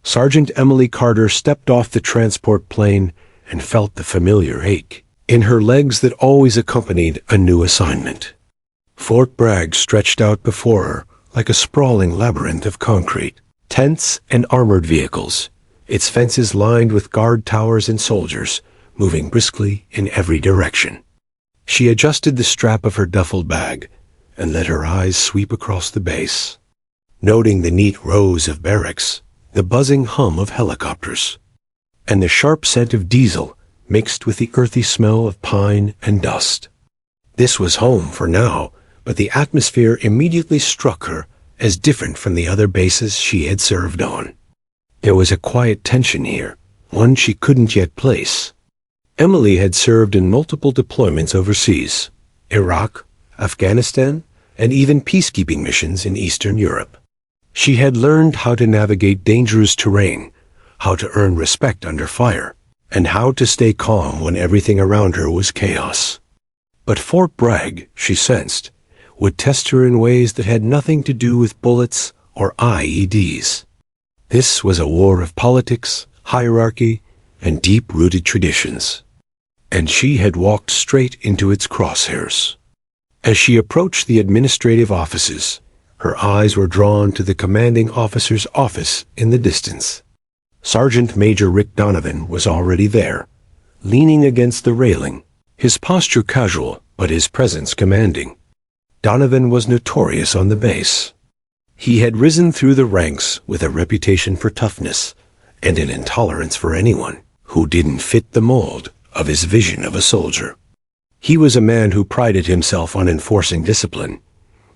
Sergeant Emily Carter stepped off the transport plane and felt the familiar ache in her legs that always accompanied a new assignment. Fort Bragg stretched out before her like a sprawling labyrinth of concrete, tents and armored vehicles, its fences lined with guard towers and soldiers, moving briskly in every direction. She adjusted the strap of her duffel bag and let her eyes sweep across the base, noting the neat rows of barracks, the buzzing hum of helicopters, and the sharp scent of diesel mixed with the earthy smell of pine and dust. This was home for now, but the atmosphere immediately struck her as different from the other bases she had served on. There was a quiet tension here, one she couldn't yet place. Emily had served in multiple deployments overseas, Iraq, Afghanistan, and even peacekeeping missions in Eastern Europe. She had learned how to navigate dangerous terrain, how to earn respect under fire, and how to stay calm when everything around her was chaos. But Fort Bragg, she sensed, would test her in ways that had nothing to do with bullets or IEDs. This was a war of politics, hierarchy, and deep-rooted traditions, and she had walked straight into its crosshairs. As she approached the administrative offices, her eyes were drawn to the commanding officer's office in the distance. Sergeant Major Rick Donovan was already there, leaning against the railing, his posture casual but his presence commanding. Donovan was notorious on the base. He had risen through the ranks with a reputation for toughness and an intolerance for anyone who didn't fit the mold of his vision of a soldier. He was a man who prided himself on enforcing discipline,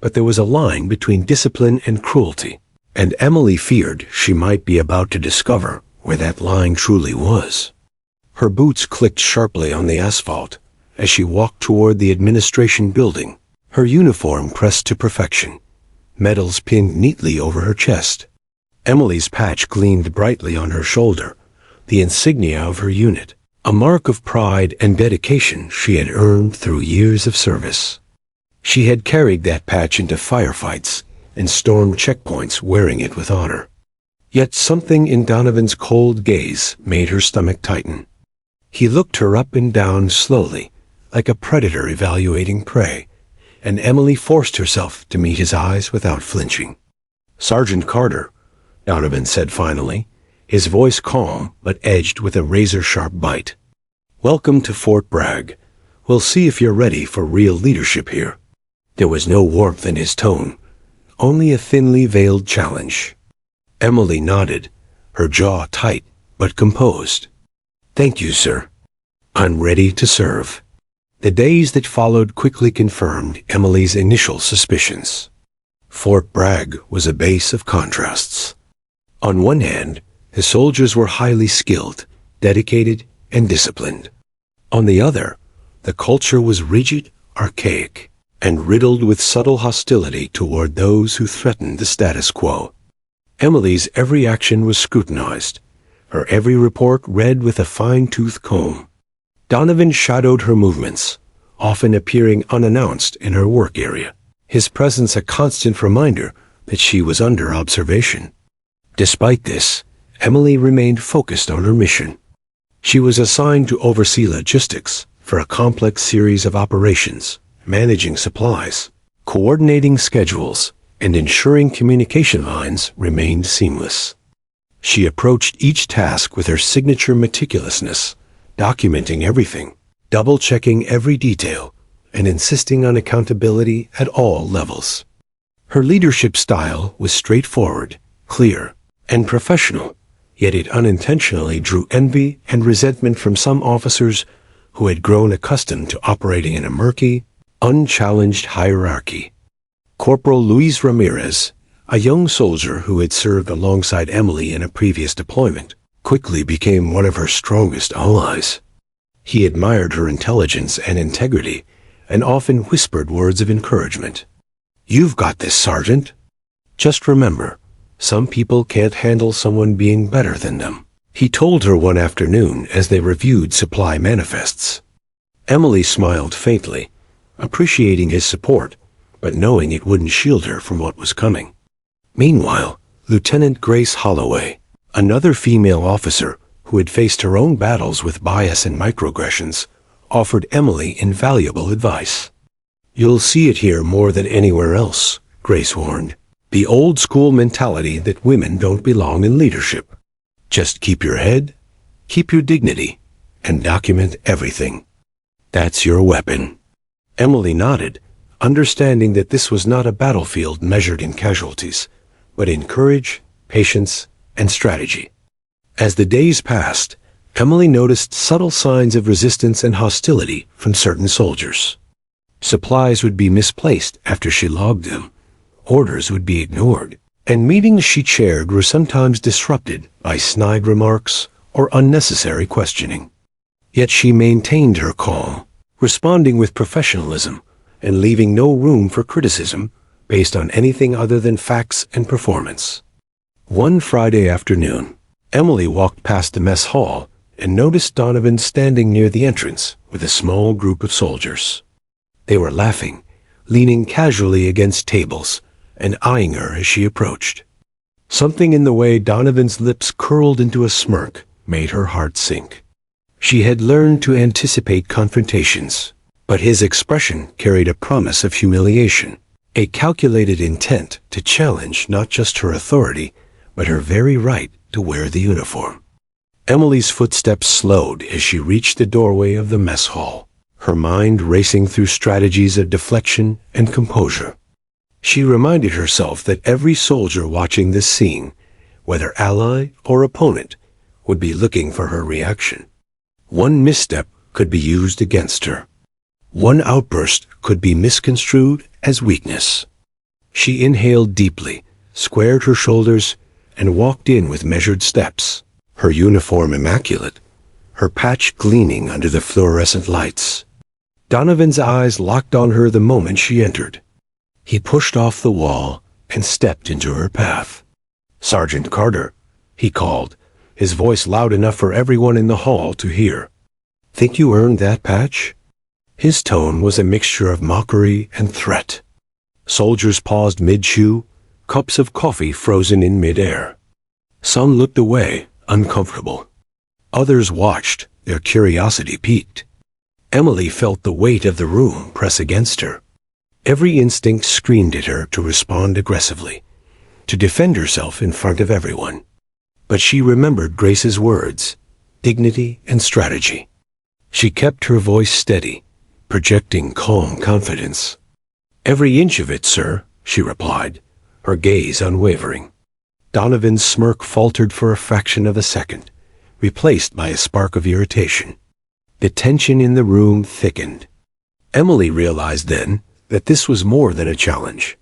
but there was a line between discipline and cruelty, and Emily feared she might be about to discover where that line truly was. Her boots clicked sharply on the asphalt as she walked toward the administration building, her uniform pressed to perfection, medals pinned neatly over her chest. Emily's patch gleamed brightly on her shoulder, the insignia of her unit, a mark of pride and dedication she had earned through years of service. She had carried that patch into firefights and stormed checkpoints wearing it with honor. Yet something in Donovan's cold gaze made her stomach tighten. He looked her up and down slowly, like a predator evaluating prey, and Emily forced herself to meet his eyes without flinching. "Sergeant Carter," Donovan said finally, his voice calm but edged with a razor-sharp bite. "Welcome to Fort Bragg. We'll see if you're ready for real leadership here." There was no warmth in his tone, only a thinly veiled challenge. Emily nodded, her jaw tight but composed. "Thank you, sir. I'm ready to serve." The days that followed quickly confirmed Emily's initial suspicions. Fort Bragg was a base of contrasts. On one hand, the soldiers were highly skilled, dedicated, and disciplined. On the other, the culture was rigid, archaic, and riddled with subtle hostility toward those who threatened the status quo. Emily's every action was scrutinized, her every report read with a fine-tooth comb. Donovan shadowed her movements, often appearing unannounced in her work area, his presence a constant reminder that she was under observation. Despite this, Emily remained focused on her mission. She was assigned to oversee logistics for a complex series of operations, managing supplies, coordinating schedules, and ensuring communication lines remained seamless. She approached each task with her signature meticulousness, documenting everything, double-checking every detail, and insisting on accountability at all levels. Her leadership style was straightforward, clear, and professional, yet it unintentionally drew envy and resentment from some officers who had grown accustomed to operating in a murky, unchallenged hierarchy. Corporal Luis Ramirez, a young soldier who had served alongside Emily in a previous deployment, quickly became one of her strongest allies. He admired her intelligence and integrity, and often whispered words of encouragement. "You've got this, Sergeant. Just remember, some people can't handle someone being better than them," he told her one afternoon as they reviewed supply manifests. Emily smiled faintly, appreciating his support, but knowing it wouldn't shield her from what was coming. Meanwhile, Lieutenant Grace Holloway, Another female officer, who had faced her own battles with bias and microaggressions, offered Emily invaluable advice. "You'll see it here more than anywhere else," Grace warned. "The old-school mentality that women don't belong in leadership. Just keep your head, keep your dignity, and document everything. That's your weapon." Emily nodded, understanding that this was not a battlefield measured in casualties, but in courage, patience, and strategy. As the days passed, Emily noticed subtle signs of resistance and hostility from certain soldiers. Supplies would be misplaced after she logged them, orders would be ignored, and meetings she chaired were sometimes disrupted by snide remarks or unnecessary questioning. Yet she maintained her calm, responding with professionalism and leaving no room for criticism based on anything other than facts and performance. One Friday afternoon, Emily walked past the mess hall and noticed Donovan standing near the entrance with a small group of soldiers. They were laughing, leaning casually against tables, and eyeing her as she approached. Something in the way Donovan's lips curled into a smirk made her heart sink. She had learned to anticipate confrontations, but his expression carried a promise of humiliation, a calculated intent to challenge not just her authority, but her very right to wear the uniform. Emily's footsteps slowed as she reached the doorway of the mess hall, her mind racing through strategies of deflection and composure. She reminded herself that every soldier watching this scene, whether ally or opponent, would be looking for her reaction. One misstep could be used against her. One outburst could be misconstrued as weakness. She inhaled deeply, squared her shoulders, and walked in with measured steps, her uniform immaculate, her patch gleaming under the fluorescent lights. Donovan's eyes locked on her the moment she entered. He pushed off the wall and stepped into her path. "Sergeant Carter," he called, his voice loud enough for everyone in the hall to hear. "Think you earned that patch?" His tone was a mixture of mockery and threat. Soldiers paused mid-chew, cups of coffee frozen in mid-air. Some looked away, uncomfortable. Others watched, their curiosity piqued. Emily felt the weight of the room press against her. Every instinct screamed at her to respond aggressively, to defend herself in front of everyone. But she remembered Grace's words, dignity and strategy. She kept her voice steady, projecting calm confidence. "Every inch of it, sir," she replied, her gaze unwavering. Donovan's smirk faltered for a fraction of a second, replaced by a spark of irritation. The tension in the room thickened. Emily realized then that this was more than a challenge.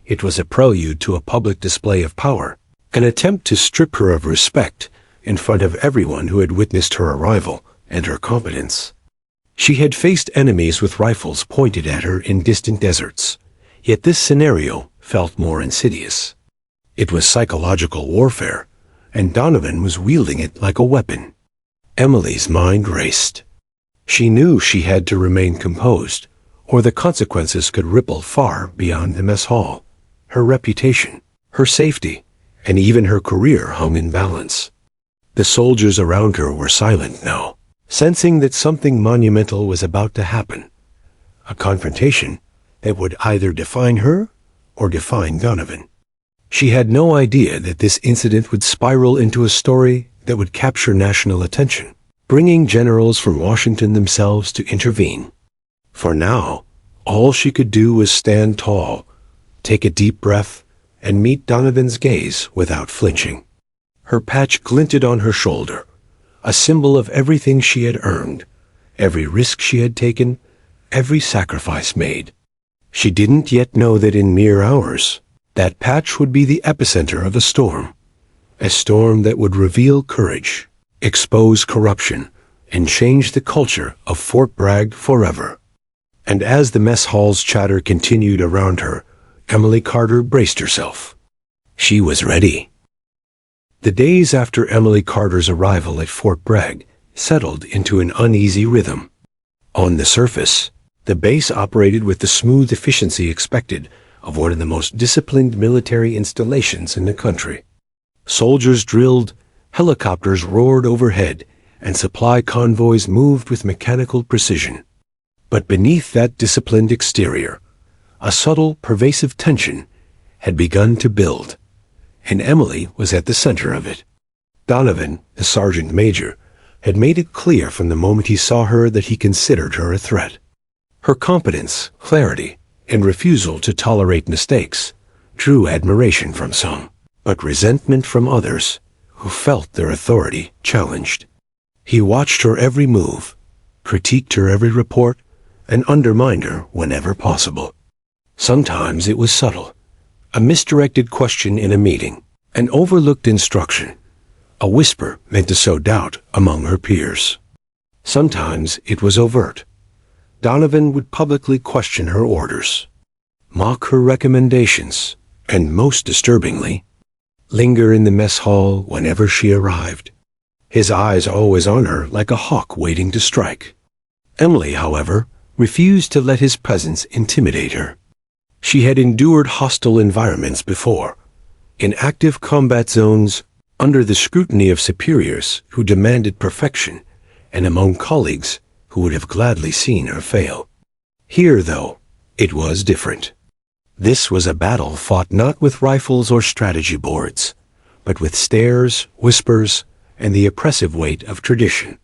It was a prelude to a public display of power, an attempt to strip her of respect in front of everyone who had witnessed her arrival and her competence. She had faced enemies with rifles pointed at her in distant deserts, yet this scenario felt more insidious. It was psychological warfare, and Donovan was wielding it like a weapon. Emily's mind raced. She knew she had to remain composed, or the consequences could ripple far beyond the mess hall. Her reputation, her safety, and even her career hung in balance. The soldiers around her were silent now, sensing that something monumental was about to happen. A confrontation that would either define her or define Donovan. She had no idea that this incident would spiral into a story that would capture national attention, bringing generals from Washington themselves to intervene. For now, all she could do was stand tall, take a deep breath, and meet Donovan's gaze without flinching. Her patch glinted on her shoulder, a symbol of everything she had earned, every risk she had taken, every sacrifice made. She didn't yet know that in mere hours, that patch would be the epicenter of a storm that would reveal courage, expose corruption, and change the culture of Fort Bragg forever. And as the mess hall's chatter continued around her, Emily Carter braced herself. She was ready. The days after Emily Carter's arrival at Fort Bragg settled into an uneasy rhythm. On the surface, the base operated with the smooth efficiency expected of one of the most disciplined military installations in the country. Soldiers drilled, Helicopters roared overhead, and supply convoys moved with mechanical precision. But beneath that disciplined exterior, a subtle, pervasive tension had begun to build, and Emily was at the center of it. Donovan, the sergeant major, had made it clear from the moment he saw her that he considered her a threat. Her competence, clarity, and refusal to tolerate mistakes drew admiration from some, but resentment from others who felt their authority challenged. He watched her every move, critiqued her every report, and undermined her whenever possible. Sometimes it was subtle, a misdirected question in a meeting, an overlooked instruction, a whisper meant to sow doubt among her peers. Sometimes it was overt. Donovan would publicly question her orders, mock her recommendations, and most disturbingly, linger in the mess hall whenever she arrived, his eyes always on her like a hawk waiting to strike. Emily, however, refused to let his presence intimidate her. She had endured hostile environments before, in active combat zones, under the scrutiny of superiors who demanded perfection, and among colleagues who would have gladly seen her fail. Here, though, it was different. This was a battle fought not with rifles or strategy boards, but with stares, whispers, and the oppressive weight of tradition.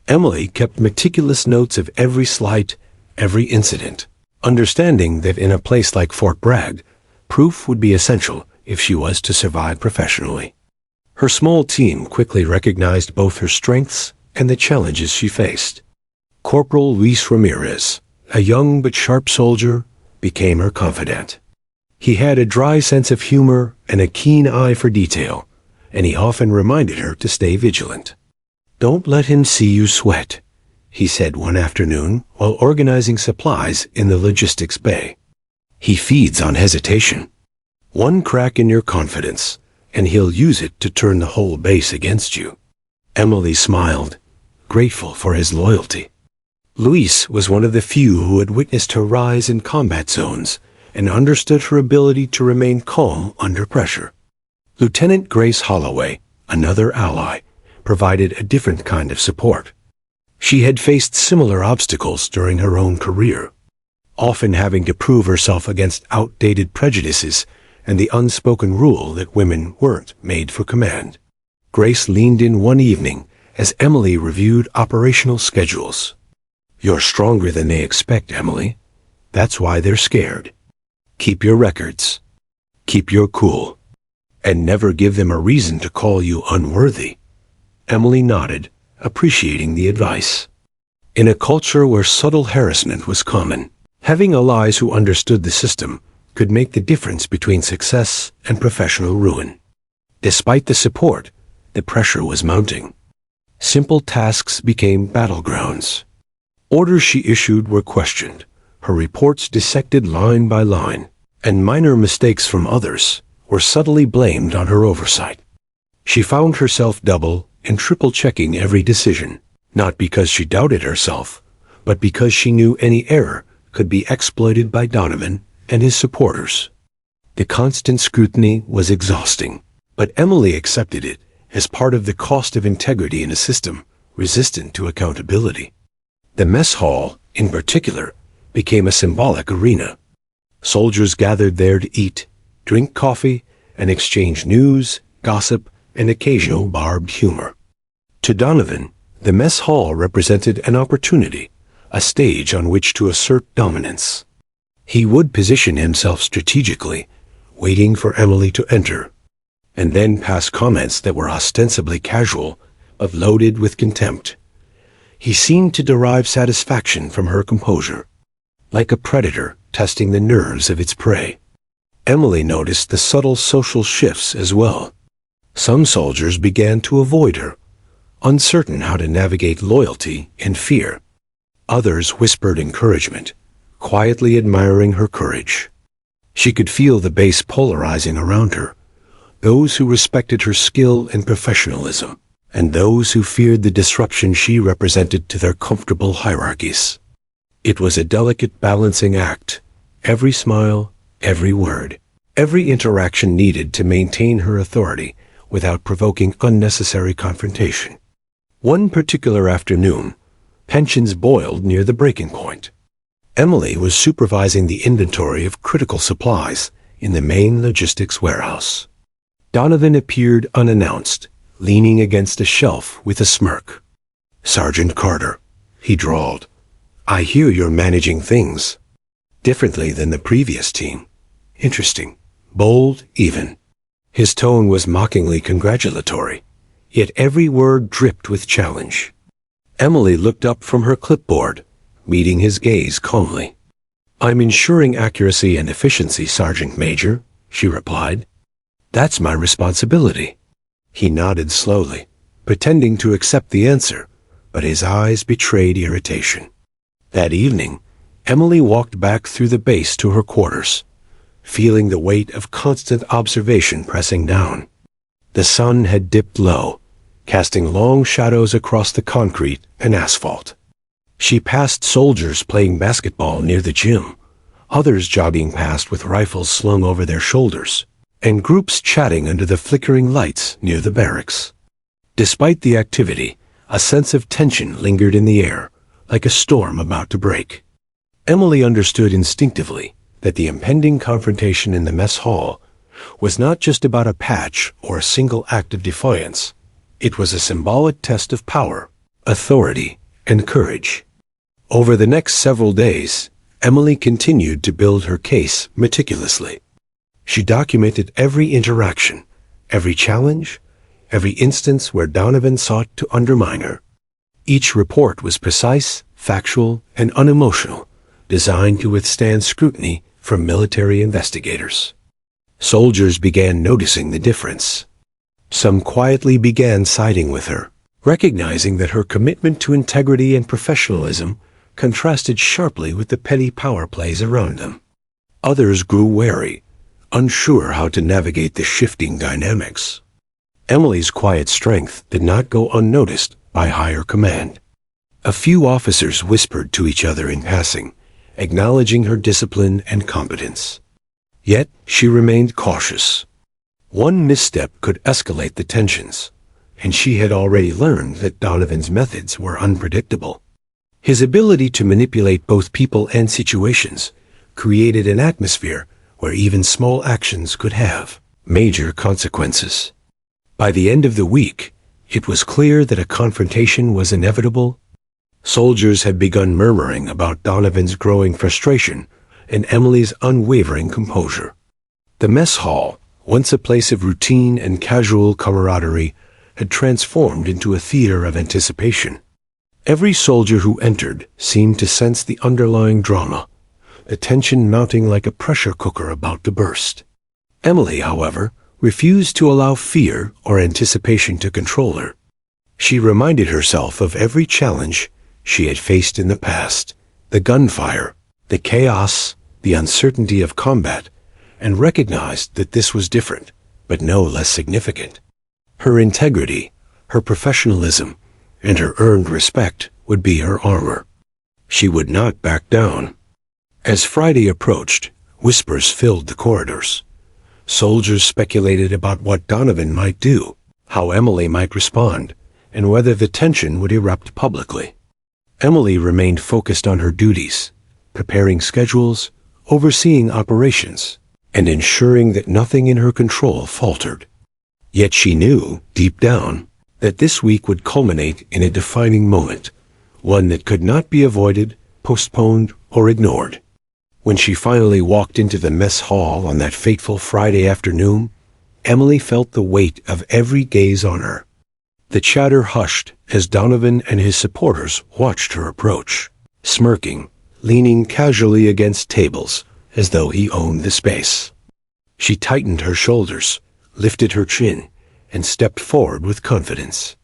Emily kept meticulous notes of every slight, every incident, understanding that in a place like Fort Bragg, proof would be essential if she was to survive professionally. Her small team quickly recognized both her strengths and the challenges she faced. Corporal Luis Ramirez, a young but sharp soldier, became her confidant. He had a dry sense of humor and a keen eye for detail, and he often reminded her to stay vigilant. "Don't let him see you sweat," he said one afternoon while organizing supplies in the logistics bay. "He feeds on hesitation. One crack in your confidence, and he'll use it to turn the whole base against you." Emily smiled, grateful for his loyalty. Luis was one of the few who had witnessed her rise in combat zones and understood her ability to remain calm under pressure. Lieutenant Grace Holloway, another ally, provided a different kind of support. She had faced similar obstacles during her own career, often having to prove herself against outdated prejudices and the unspoken rule that women weren't made for command. Grace leaned in one evening as Emily reviewed operational schedules. "You're stronger than they expect, Emily. That's why they're scared. Keep your records. Keep your cool. And never give them a reason to call you unworthy." Emily nodded, appreciating the advice. In a culture where subtle harassment was common, having allies who understood the system could make the difference between success and professional ruin. Despite the support, the pressure was mounting. Simple tasks became battlegrounds. Orders she issued were questioned, her reports dissected line by line, and minor mistakes from others were subtly blamed on her oversight. She found herself double and triple checking every decision, not because she doubted herself, but because she knew any error could be exploited by Donovan and his supporters. The constant scrutiny was exhausting, but Emily accepted it as part of the cost of integrity in a system resistant to accountability. The mess hall, in particular, became a symbolic arena. Soldiers gathered there to eat, drink coffee, and exchange news, gossip, and occasional barbed humor. To Donovan, the mess hall represented an opportunity, a stage on which to assert dominance. He would position himself strategically, waiting for Emily to enter, and then pass comments that were ostensibly casual, but loaded with contempt. He seemed to derive satisfaction from her composure, like a predator testing the nerves of its prey. Emily noticed the subtle social shifts as well. Some soldiers began to avoid her, uncertain how to navigate loyalty and fear. Others whispered encouragement, quietly admiring her courage. She could feel the base polarizing around her, those who respected her skill and professionalism, and those who feared the disruption she represented to their comfortable hierarchies. It was a delicate balancing act. Every smile, every word, every interaction needed to maintain her authority without provoking unnecessary confrontation. One particular afternoon, tensions boiled near the breaking point. Emily was supervising the inventory of critical supplies in the main logistics warehouse. Donovan appeared unannounced, leaning against a shelf with a smirk. "Sergeant Carter," he drawled, "I hear you're managing things differently than the previous team. Interesting, bold, even." His tone was mockingly congratulatory, yet every word dripped with challenge. Emily looked up from her clipboard, meeting his gaze calmly. "I'm ensuring accuracy and efficiency, Sergeant Major," she replied. "That's my responsibility." He nodded slowly, pretending to accept the answer, but his eyes betrayed irritation. That evening, Emily walked back through the base to her quarters, feeling the weight of constant observation pressing down. The sun had dipped low, casting long shadows across the concrete and asphalt. She passed soldiers playing basketball near the gym, others jogging past with rifles slung over their shoulders, and groups chatting under the flickering lights near the barracks. Despite the activity, a sense of tension lingered in the air, like a storm about to break. Emily understood instinctively that the impending confrontation in the mess hall was not just about a patch or a single act of defiance. It was a symbolic test of power, authority, and courage. Over the next several days, Emily continued to build her case meticulously. She documented every interaction, every challenge, every instance where Donovan sought to undermine her. Each report was precise, factual, and unemotional, designed to withstand scrutiny from military investigators. Soldiers began noticing the difference. Some quietly began siding with her, recognizing that her commitment to integrity and professionalism contrasted sharply with the petty power plays around them. Others grew wary, unsure how to navigate the shifting dynamics. Emily's quiet strength did not go unnoticed by higher command. A few officers whispered to each other in passing, acknowledging her discipline and competence. Yet she remained cautious. One misstep could escalate the tensions, and she had already learned that Donovan's methods were unpredictable. His ability to manipulate both people and situations created an atmosphere where even small actions could have major consequences. By the end of the week, it was clear that a confrontation was inevitable. Soldiers had begun murmuring about Donovan's growing frustration and Emily's unwavering composure. The mess hall, once a place of routine and casual camaraderie, had transformed into a theater of anticipation. Every soldier who entered seemed to sense the underlying drama, the tension mounting like a pressure cooker about to burst. Emily, however, refused to allow fear or anticipation to control her. She reminded herself of every challenge she had faced in the past, the gunfire, the chaos, the uncertainty of combat, and recognized that this was different, but no less significant. Her integrity, her professionalism, and her earned respect would be her armor. She would not back down. As Friday approached, whispers filled the corridors. Soldiers speculated about what Donovan might do, how Emily might respond, and whether the tension would erupt publicly. Emily remained focused on her duties, preparing schedules, overseeing operations, and ensuring that nothing in her control faltered. Yet she knew, deep down, that this week would culminate in a defining moment, one that could not be avoided, postponed, or ignored. When she finally walked into the mess hall on that fateful Friday afternoon, Emily felt the weight of every gaze on her. The chatter hushed as Donovan and his supporters watched her approach, smirking, leaning casually against tables as though he owned the space. She tightened her shoulders, lifted her chin, and stepped forward with confidence.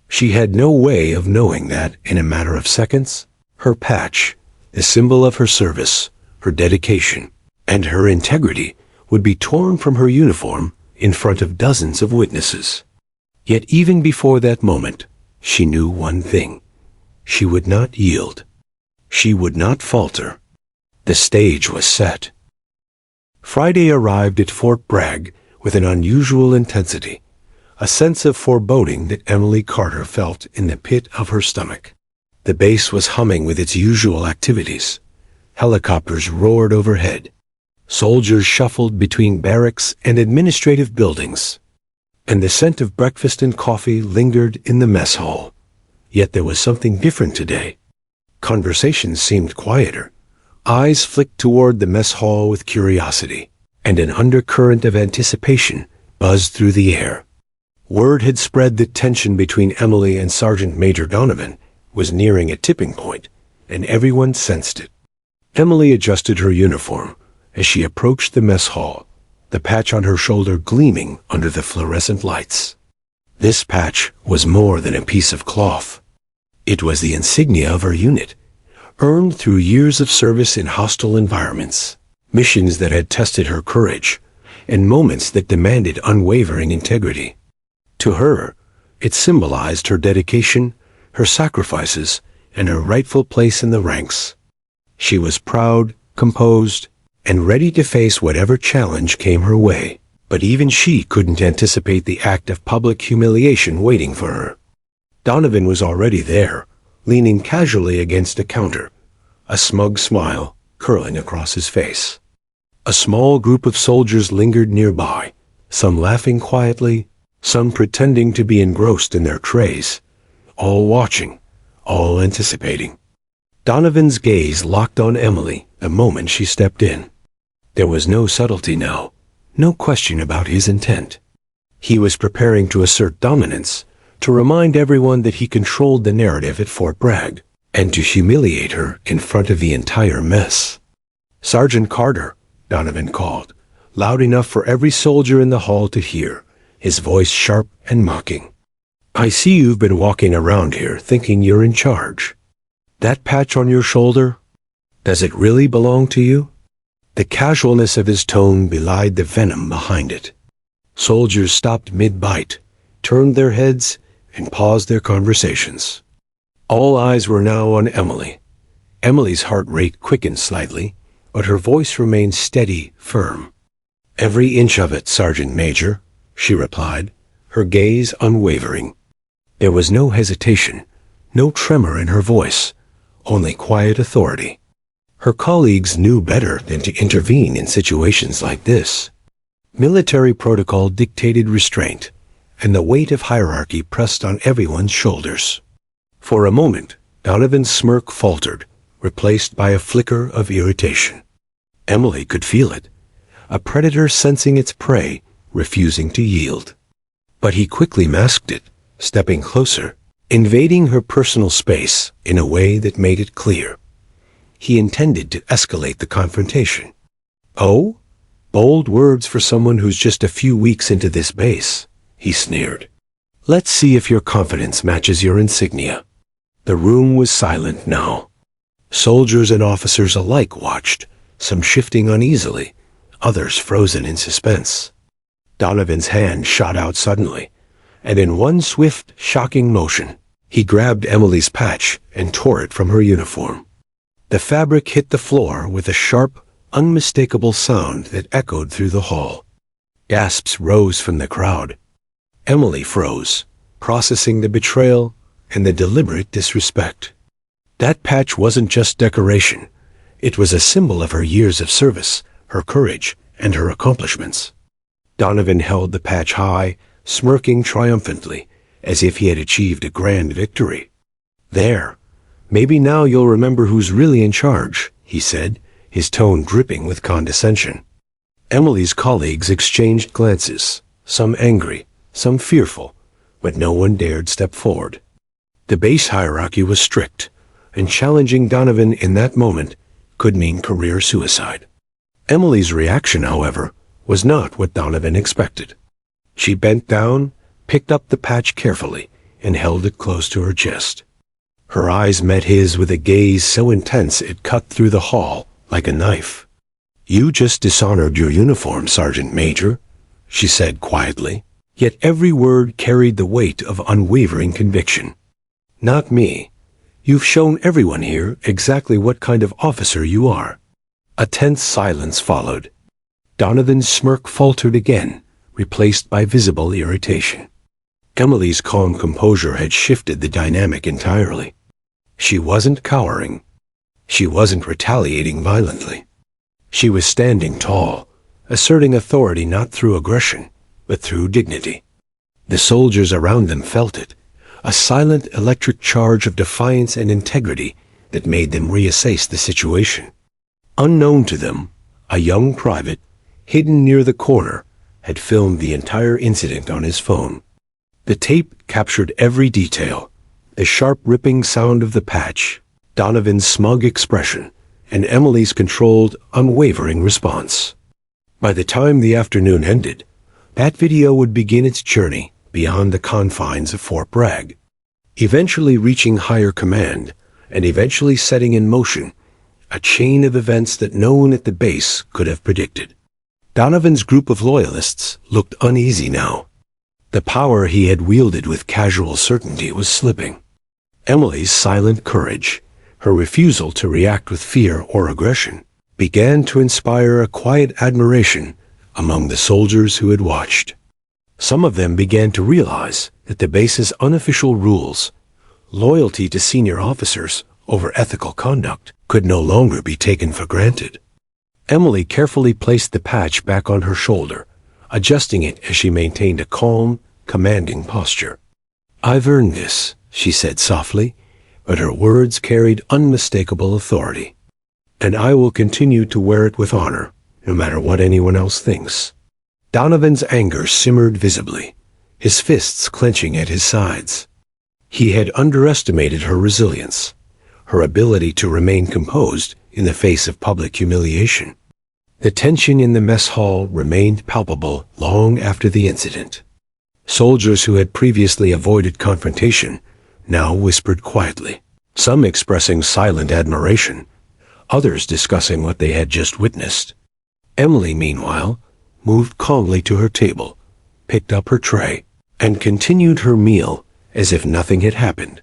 She had no way of knowing that, in a matter of seconds, her patch, a symbol of her service, her dedication, and her integrity, would be torn from her uniform in front of dozens of witnesses. Yet even before that moment, she knew one thing. She would not yield. She would not falter. The stage was set. Friday arrived at Fort Bragg with an unusual intensity, a sense of foreboding that Emily Carter felt in the pit of her stomach. The base was humming with its usual activities. Helicopters roared overhead. Soldiers shuffled between barracks and administrative buildings. And the scent of breakfast and coffee lingered in the mess hall. Yet there was something different today. Conversations seemed quieter. Eyes flicked toward the mess hall with curiosity, and an undercurrent of anticipation buzzed through the air. Word had spread that tension between Emily and Sergeant Major Donovan was nearing a tipping point, and everyone sensed it. Emily adjusted her uniform as she approached the mess hall, the patch on her shoulder gleaming under the fluorescent lights. This patch was more than a piece of cloth. It was the insignia of her unit, earned through years of service in hostile environments, missions that had tested her courage, and moments that demanded unwavering integrity. To her, it symbolized her dedication, her sacrifices, and her rightful place in the ranks. She was proud, composed, and ready to face whatever challenge came her way. But even she couldn't anticipate the act of public humiliation waiting for her. Donovan was already there, leaning casually against a counter, a smug smile curling across his face. A small group of soldiers lingered nearby, some laughing quietly, some pretending to be engrossed in their trays, all watching, all anticipating. Donovan's gaze locked on Emily the moment she stepped in. There was no subtlety now, no question about his intent. He was preparing to assert dominance, to remind everyone that he controlled the narrative at Fort Bragg, and to humiliate her in front of the entire mess. "Sergeant Carter," Donovan called, loud enough for every soldier in the hall to hear, his voice sharp and mocking. "I see you've been walking around here thinking you're in charge. That patch on your shoulder, does it really belong to you?" The casualness of his tone belied the venom behind it. Soldiers stopped mid-bite, turned their heads, and paused their conversations. All eyes were now on Emily. Emily's heart rate quickened slightly, but her voice remained steady, firm. "Every inch of it, Sergeant Major," she replied, her gaze unwavering. There was no hesitation, no tremor in her voice, only quiet authority. Her colleagues knew better than to intervene in situations like this. Military protocol dictated restraint, and the weight of hierarchy pressed on everyone's shoulders. For a moment, Donovan's smirk faltered, replaced by a flicker of irritation. Emily could feel it, a predator sensing its prey, refusing to yield. But he quickly masked it, stepping closer, invading her personal space in a way that made it clear. He intended to escalate the confrontation. "Oh? Bold words for someone who's just a few weeks into this base," he sneered. "Let's see if your confidence matches your insignia." The room was silent now. Soldiers and officers alike watched, some shifting uneasily, others frozen in suspense. Donovan's hand shot out suddenly, and in one swift, shocking motion, he grabbed Emily's patch and tore it from her uniform. The fabric hit the floor with a sharp, unmistakable sound that echoed through the hall. Gasps rose from the crowd. Emily froze, processing the betrayal and the deliberate disrespect. That patch wasn't just decoration. It was a symbol of her years of service, her courage, and her accomplishments. Donovan held the patch high, smirking triumphantly, as if he had achieved a grand victory. "There. Maybe now you'll remember who's really in charge," he said, his tone dripping with condescension. Emily's colleagues exchanged glances, some angry, some fearful, but no one dared step forward. The base hierarchy was strict, and challenging Donovan in that moment could mean career suicide. Emily's reaction, however, was not what Donovan expected. She bent down, picked up the patch carefully, and held it close to her chest. Her eyes met his with a gaze so intense it cut through the hall like a knife. "You just dishonored your uniform, Sergeant Major," she said quietly, yet every word carried the weight of unwavering conviction. "Not me. You've shown everyone here exactly what kind of officer you are." A tense silence followed. Donovan's smirk faltered again, replaced by visible irritation. Emily's calm composure had shifted the dynamic entirely. She wasn't cowering. She wasn't retaliating violently. She was standing tall, asserting authority not through aggression, but through dignity. The soldiers around them felt it, a silent electric charge of defiance and integrity that made them reassess the situation. Unknown to them, a young private, hidden near the corner, had filmed the entire incident on his phone. The tape captured every detail: the sharp ripping sound of the patch, Donovan's smug expression, and Emily's controlled, unwavering response. By the time the afternoon ended, that video would begin its journey beyond the confines of Fort Bragg, eventually reaching higher command and eventually setting in motion a chain of events that no one at the base could have predicted. Donovan's group of loyalists looked uneasy now. The power he had wielded with casual certainty was slipping. Emily's silent courage, her refusal to react with fear or aggression, began to inspire a quiet admiration among the soldiers who had watched. Some of them began to realize that the base's unofficial rules, loyalty to senior officers over ethical conduct, could no longer be taken for granted. Emily carefully placed the patch back on her shoulder, adjusting it as she maintained a calm, commanding posture. "I've earned this," she said softly, but her words carried unmistakable authority. "And I will continue to wear it with honor, no matter what anyone else thinks." Donovan's anger simmered visibly, his fists clenching at his sides. He had underestimated her resilience, her ability to remain composed in the face of public humiliation. The tension in the mess hall remained palpable long after the incident. Soldiers who had previously avoided confrontation now whispered quietly, some expressing silent admiration, others discussing what they had just witnessed. Emily, meanwhile, moved calmly to her table, picked up her tray, and continued her meal as if nothing had happened,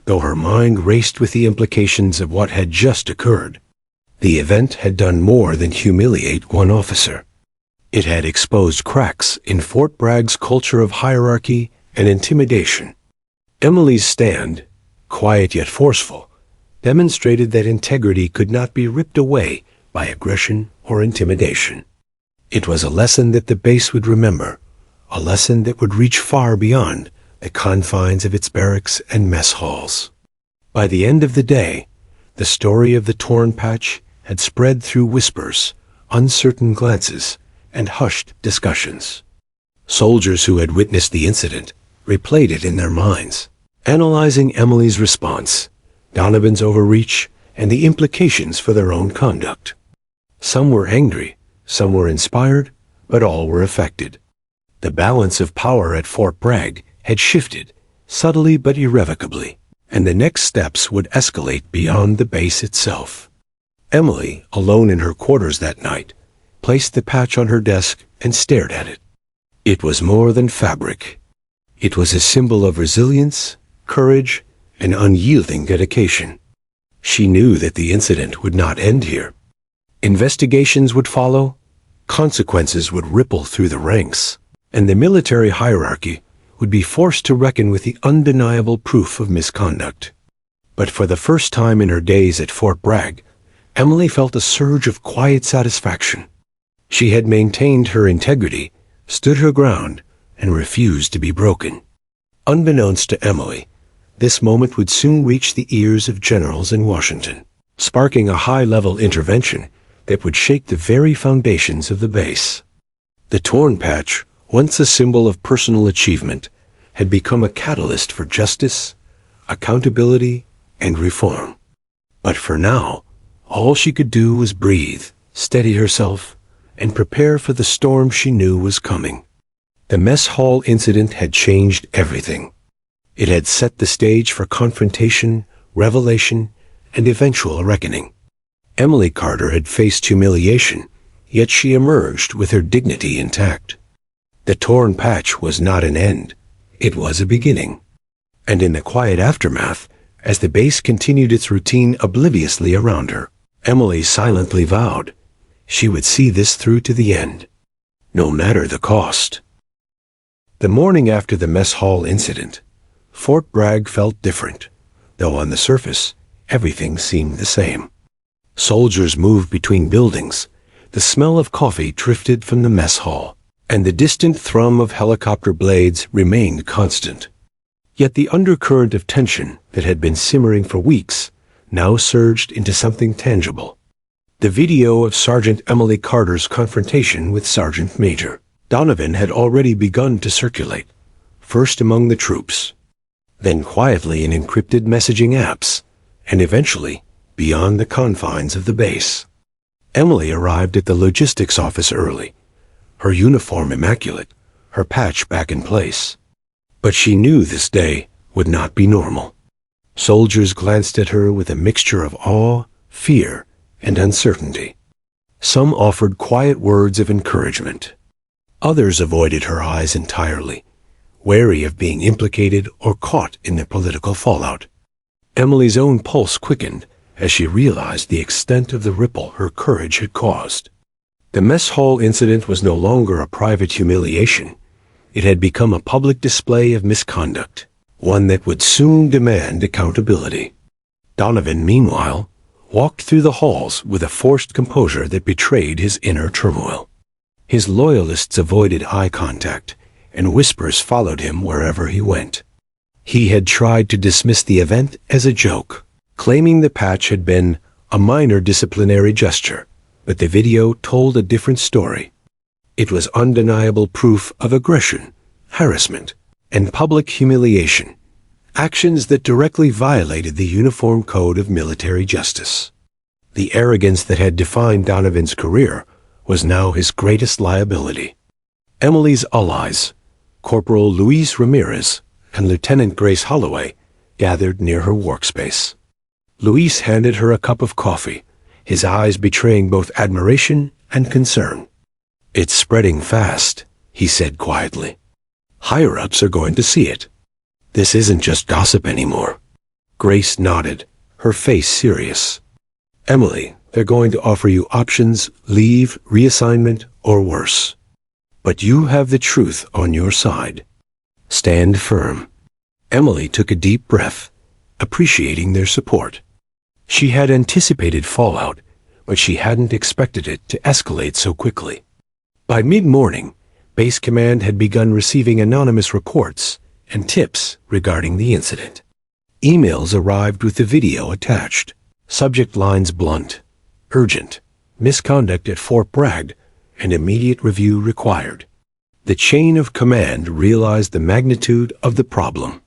though her mind raced with the implications of what had just occurred. The event had done more than humiliate one officer. It had exposed cracks in Fort Bragg's culture of hierarchy and intimidation. Emily's stand, quiet yet forceful, demonstrated that integrity could not be ripped away by aggression or intimidation. It was a lesson that the base would remember, a lesson that would reach far beyond the confines of its barracks and mess halls. By the end of the day, the story of the torn patch had spread through whispers, uncertain glances, and hushed discussions. Soldiers who had witnessed the incident replayed it in their minds, analyzing Emily's response, Donovan's overreach, and the implications for their own conduct. Some were angry, some were inspired, but all were affected. The balance of power at Fort Bragg had shifted, subtly but irrevocably, and the next steps would escalate beyond the base itself. Emily, alone in her quarters that night, placed the patch on her desk and stared at it. It was more than fabric. It was a symbol of resilience, courage, and unyielding dedication. She knew that the incident would not end here. Investigations would follow, consequences would ripple through the ranks, and the military hierarchy would be forced to reckon with the undeniable proof of misconduct. But for the first time in her days at Fort Bragg, Emily felt a surge of quiet satisfaction. She had maintained her integrity, stood her ground, and refused to be broken. Unbeknownst to Emily, this moment would soon reach the ears of generals in Washington, sparking a high-level intervention that would shake the very foundations of the base. The torn patch, once a symbol of personal achievement, had become a catalyst for justice, accountability, and reform. But for now, all she could do was breathe, steady herself, and prepare for the storm she knew was coming. The mess hall incident had changed everything. It had set the stage for confrontation, revelation, and eventual reckoning. Emily Carter had faced humiliation, yet she emerged with her dignity intact. The torn patch was not an end, it was a beginning. And in the quiet aftermath, as the base continued its routine obliviously around her, Emily silently vowed she would see this through to the end, no matter the cost. The morning after the mess hall incident, Fort Bragg felt different, though on the surface, everything seemed the same. Soldiers moved between buildings, the smell of coffee drifted from the mess hall, and the distant thrum of helicopter blades remained constant. Yet the undercurrent of tension that had been simmering for weeks now surged into something tangible. The video of Sergeant Emily Carter's confrontation with Sergeant Major Donovan had already begun to circulate, first among the troops, then quietly in encrypted messaging apps, and eventually beyond the confines of the base. Emily arrived at the logistics office early, her uniform immaculate, her patch back in place. But she knew this day would not be normal. Soldiers glanced at her with a mixture of awe, fear, and uncertainty. Some offered quiet words of encouragement. Others avoided her eyes entirely, wary of being implicated or caught in the political fallout. Emily's own pulse quickened as she realized the extent of the ripple her courage had caused. The mess hall incident was no longer a private humiliation. It had become a public display of misconduct, one that would soon demand accountability. Donovan, meanwhile, walked through the halls with a forced composure that betrayed his inner turmoil. His loyalists avoided eye contact, and whispers followed him wherever he went. He had tried to dismiss the event as a joke, claiming the patch had been a minor disciplinary gesture, but the video told a different story. It was undeniable proof of aggression, harassment, and public humiliation, actions that directly violated the uniform code of military justice. The arrogance that had defined Donovan's career was now his greatest liability. Emily's allies, Corporal Luis Ramirez and Lieutenant Grace Holloway, gathered near her workspace. Luis handed her a cup of coffee, his eyes betraying both admiration and concern. "It's spreading fast," he said quietly. "Higher-ups are going to see it. This isn't just gossip anymore." Grace nodded, her face serious. "Emily, they're going to offer you options, leave, reassignment, or worse. But you have the truth on your side. Stand firm." Emily took a deep breath, appreciating their support. She had anticipated fallout, but she hadn't expected it to escalate so quickly. By mid-morning, Base Command had begun receiving anonymous reports and tips regarding the incident. Emails arrived with the video attached, subject lines blunt, urgent, misconduct at Fort Bragg, and immediate review required. The chain of command realized the magnitude of the problem.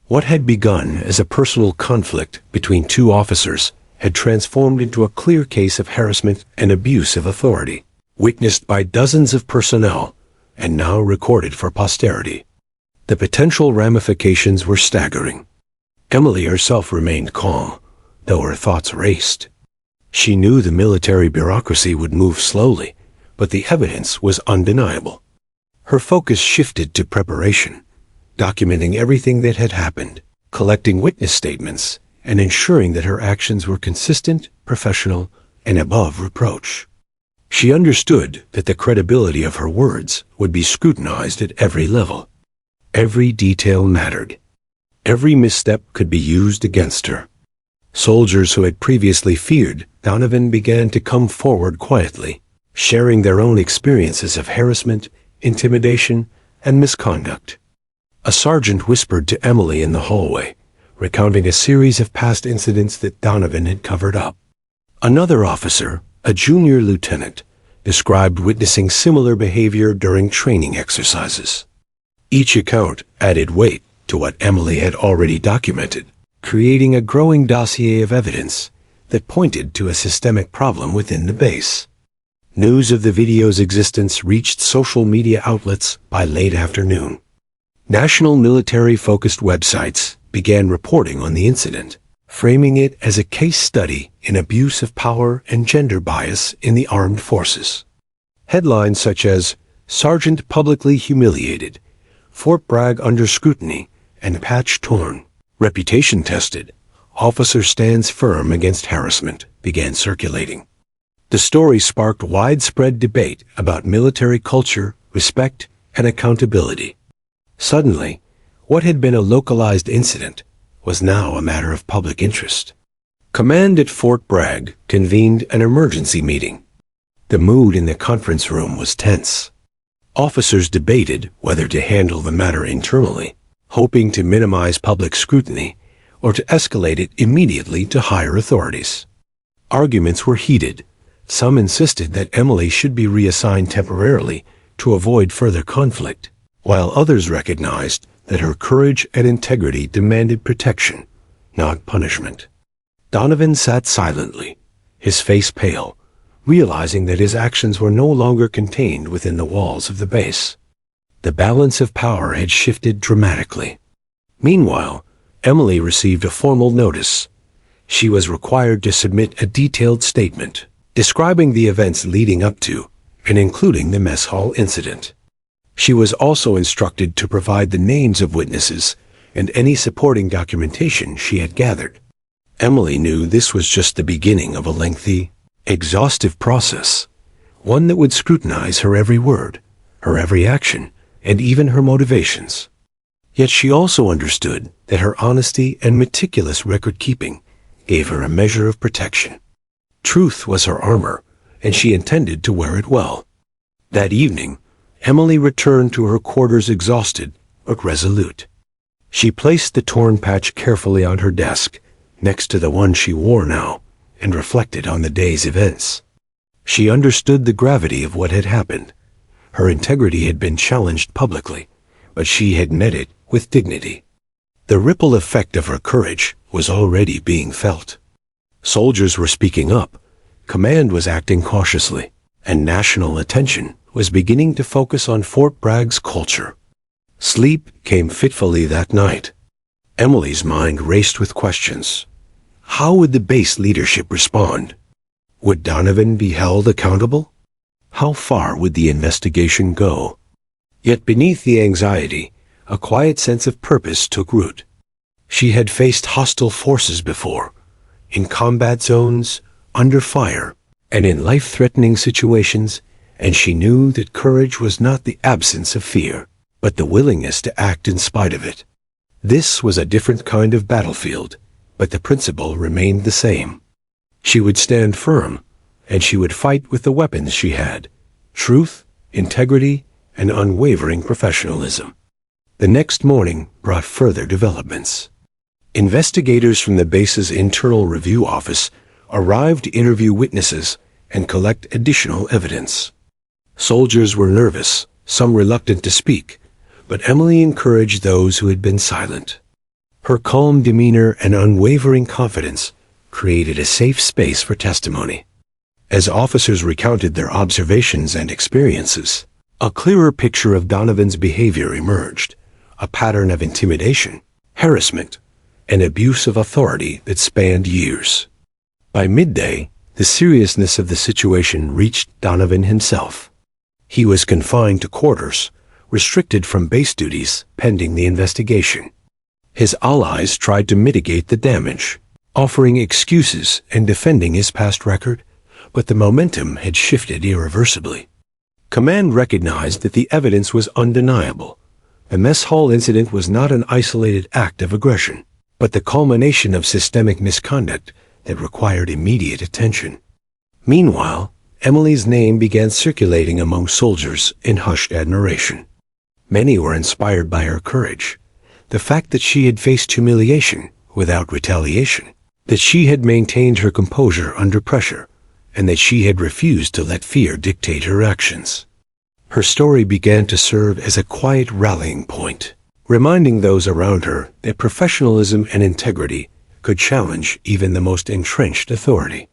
What had begun as a personal conflict between two officers had transformed into a clear case of harassment and abuse of authority, witnessed by dozens of personnel and now recorded for posterity. The potential ramifications were staggering. Emily herself remained calm, though her thoughts raced. She knew the military bureaucracy would move slowly, but the evidence was undeniable. Her focus shifted to preparation, documenting everything that had happened, collecting witness statements, and ensuring that her actions were consistent, professional, and above reproach. She understood that the credibility of her words would be scrutinized at every level. Every detail mattered. Every misstep could be used against her. Soldiers who had previously feared Donovan began to come forward quietly, sharing their own experiences of harassment, intimidation, and misconduct. A sergeant whispered to Emily in the hallway, recounting a series of past incidents that Donovan had covered up. Another officer, a junior lieutenant, described witnessing similar behavior during training exercises. Each account added weight to what Emily had already documented, creating a growing dossier of evidence that pointed to a systemic problem within the base. News of the video's existence reached social media outlets by late afternoon. National military-focused websites began reporting on the incident, framing it as a case study in abuse of power and gender bias in the armed forces. Headlines such as "Sergeant Publicly Humiliated," "Fort Bragg Under Scrutiny," and "Patch Torn," "Reputation Tested," "Officer Stands Firm Against Harassment," began circulating. The story sparked widespread debate about military culture, respect, and accountability. Suddenly, what had been a localized incident was now a matter of public interest. Command at Fort Bragg convened an emergency meeting. The mood in the conference room was tense. Officers debated whether to handle the matter internally, hoping to minimize public scrutiny, or to escalate it immediately to higher authorities. Arguments were heated. Some insisted that Emily should be reassigned temporarily to avoid further conflict, while others recognized that her courage and integrity demanded protection, not punishment. Donovan sat silently, his face pale, realizing that his actions were no longer contained within the walls of the base. The balance of power had shifted dramatically. Meanwhile, Emily received a formal notice. She was required to submit a detailed statement describing the events leading up to and including the mess hall incident. She was also instructed to provide the names of witnesses and any supporting documentation she had gathered. Emily knew this was just the beginning of a lengthy, exhaustive process, one that would scrutinize her every word, her every action, and even her motivations. Yet she also understood that her honesty and meticulous record-keeping gave her a measure of protection. Truth was her armor, and she intended to wear it well. That evening, Emily returned to her quarters exhausted but resolute. She placed the torn patch carefully on her desk, next to the one she wore now, and reflected on the day's events. She understood the gravity of what had happened. Her integrity had been challenged publicly, but she had met it with dignity. The ripple effect of her courage was already being felt. Soldiers were speaking up, command was acting cautiously, and national attention was beginning to focus on Fort Bragg's culture. Sleep came fitfully that night. Emily's mind raced with questions. How would the base leadership respond? Would Donovan be held accountable? How far would the investigation go? Yet beneath the anxiety, a quiet sense of purpose took root. She had faced hostile forces before, in combat zones, under fire, and in life-threatening situations, and she knew that courage was not the absence of fear, but the willingness to act in spite of it. This was a different kind of battlefield, but the principle remained the same. She would stand firm, and she would fight with the weapons she had: truth, integrity, and unwavering professionalism. The next morning brought further developments. Investigators from the base's internal review office arrived to interview witnesses and collect additional evidence. Soldiers were nervous, some reluctant to speak, but Emily encouraged those who had been silent. Her calm demeanor and unwavering confidence created a safe space for testimony. As officers recounted their observations and experiences, a clearer picture of Donovan's behavior emerged, a pattern of intimidation, harassment, and abuse of authority that spanned years. By midday, the seriousness of the situation reached Donovan himself. He was confined to quarters, restricted from base duties pending the investigation. His allies tried to mitigate the damage, offering excuses and defending his past record, but the momentum had shifted irreversibly. Command recognized that the evidence was undeniable. The mess hall incident was not an isolated act of aggression, but the culmination of systemic misconduct that required immediate attention. Meanwhile, Emily's name began circulating among soldiers in hushed admiration. Many were inspired by her courage, the fact that she had faced humiliation without retaliation, that she had maintained her composure under pressure, and that she had refused to let fear dictate her actions. Her story began to serve as a quiet rallying point, reminding those around her that professionalism and integrity could challenge even the most entrenched authority.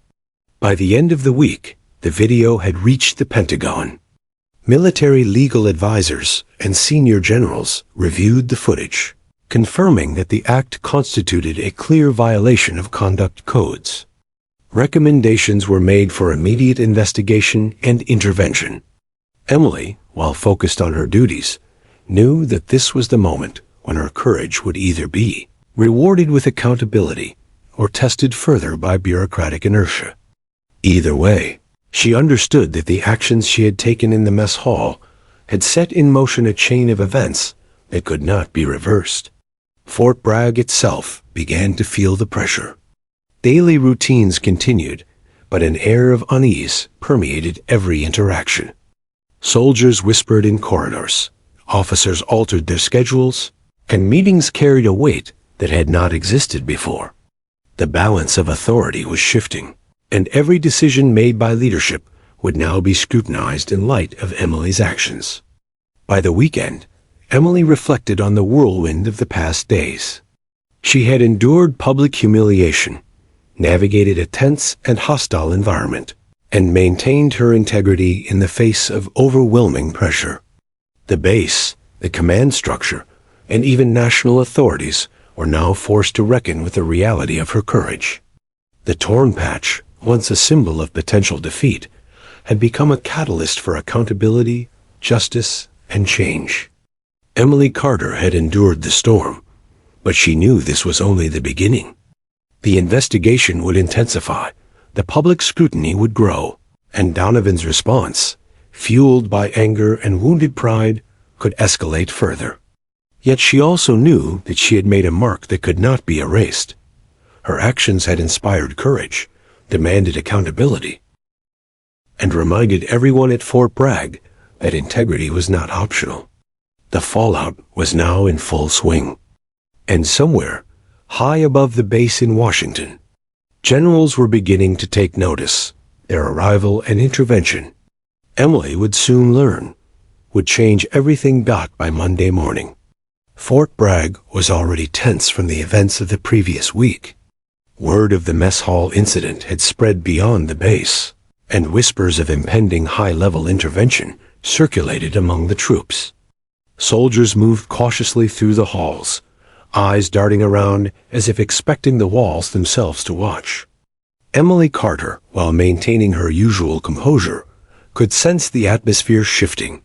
By the end of the week, the video had reached the Pentagon. Military legal advisors and senior generals reviewed the footage, confirming that the act constituted a clear violation of conduct codes. Recommendations were made for immediate investigation and intervention. Emily, while focused on her duties, knew that this was the moment when her courage would either be rewarded with accountability or tested further by bureaucratic inertia. Either way, she understood that the actions she had taken in the mess hall had set in motion a chain of events that could not be reversed. Fort Bragg itself began to feel the pressure. Daily routines continued, but an air of unease permeated every interaction. Soldiers whispered in corridors, officers altered their schedules, and meetings carried a weight that had not existed before. The balance of authority was shifting, and every decision made by leadership would now be scrutinized in light of Emily's actions. By the weekend, Emily reflected on the whirlwind of the past days. She had endured public humiliation, navigated a tense and hostile environment, and maintained her integrity in the face of overwhelming pressure. The base, the command structure, and even national authorities were now forced to reckon with the reality of her courage. The torn patch, once a symbol of potential defeat, had become a catalyst for accountability, justice, and change. Emily Carter had endured the storm, but she knew this was only the beginning. The investigation would intensify, the public scrutiny would grow, and Donovan's response, fueled by anger and wounded pride, could escalate further. Yet she also knew that she had made a mark that could not be erased. Her actions had inspired courage, demanded accountability, and reminded everyone at Fort Bragg that integrity was not optional. The fallout was now in full swing. And somewhere, high above the base in Washington, generals were beginning to take notice. Their arrival and intervention, Emily would soon learn, would change everything. By Monday morning, Fort Bragg was already tense from the events of the previous week. Word of the mess hall incident had spread beyond the base, and whispers of impending high-level intervention circulated among the troops. Soldiers moved cautiously through the halls, eyes darting around as if expecting the walls themselves to watch. Emily Carter, while maintaining her usual composure, could sense the atmosphere shifting.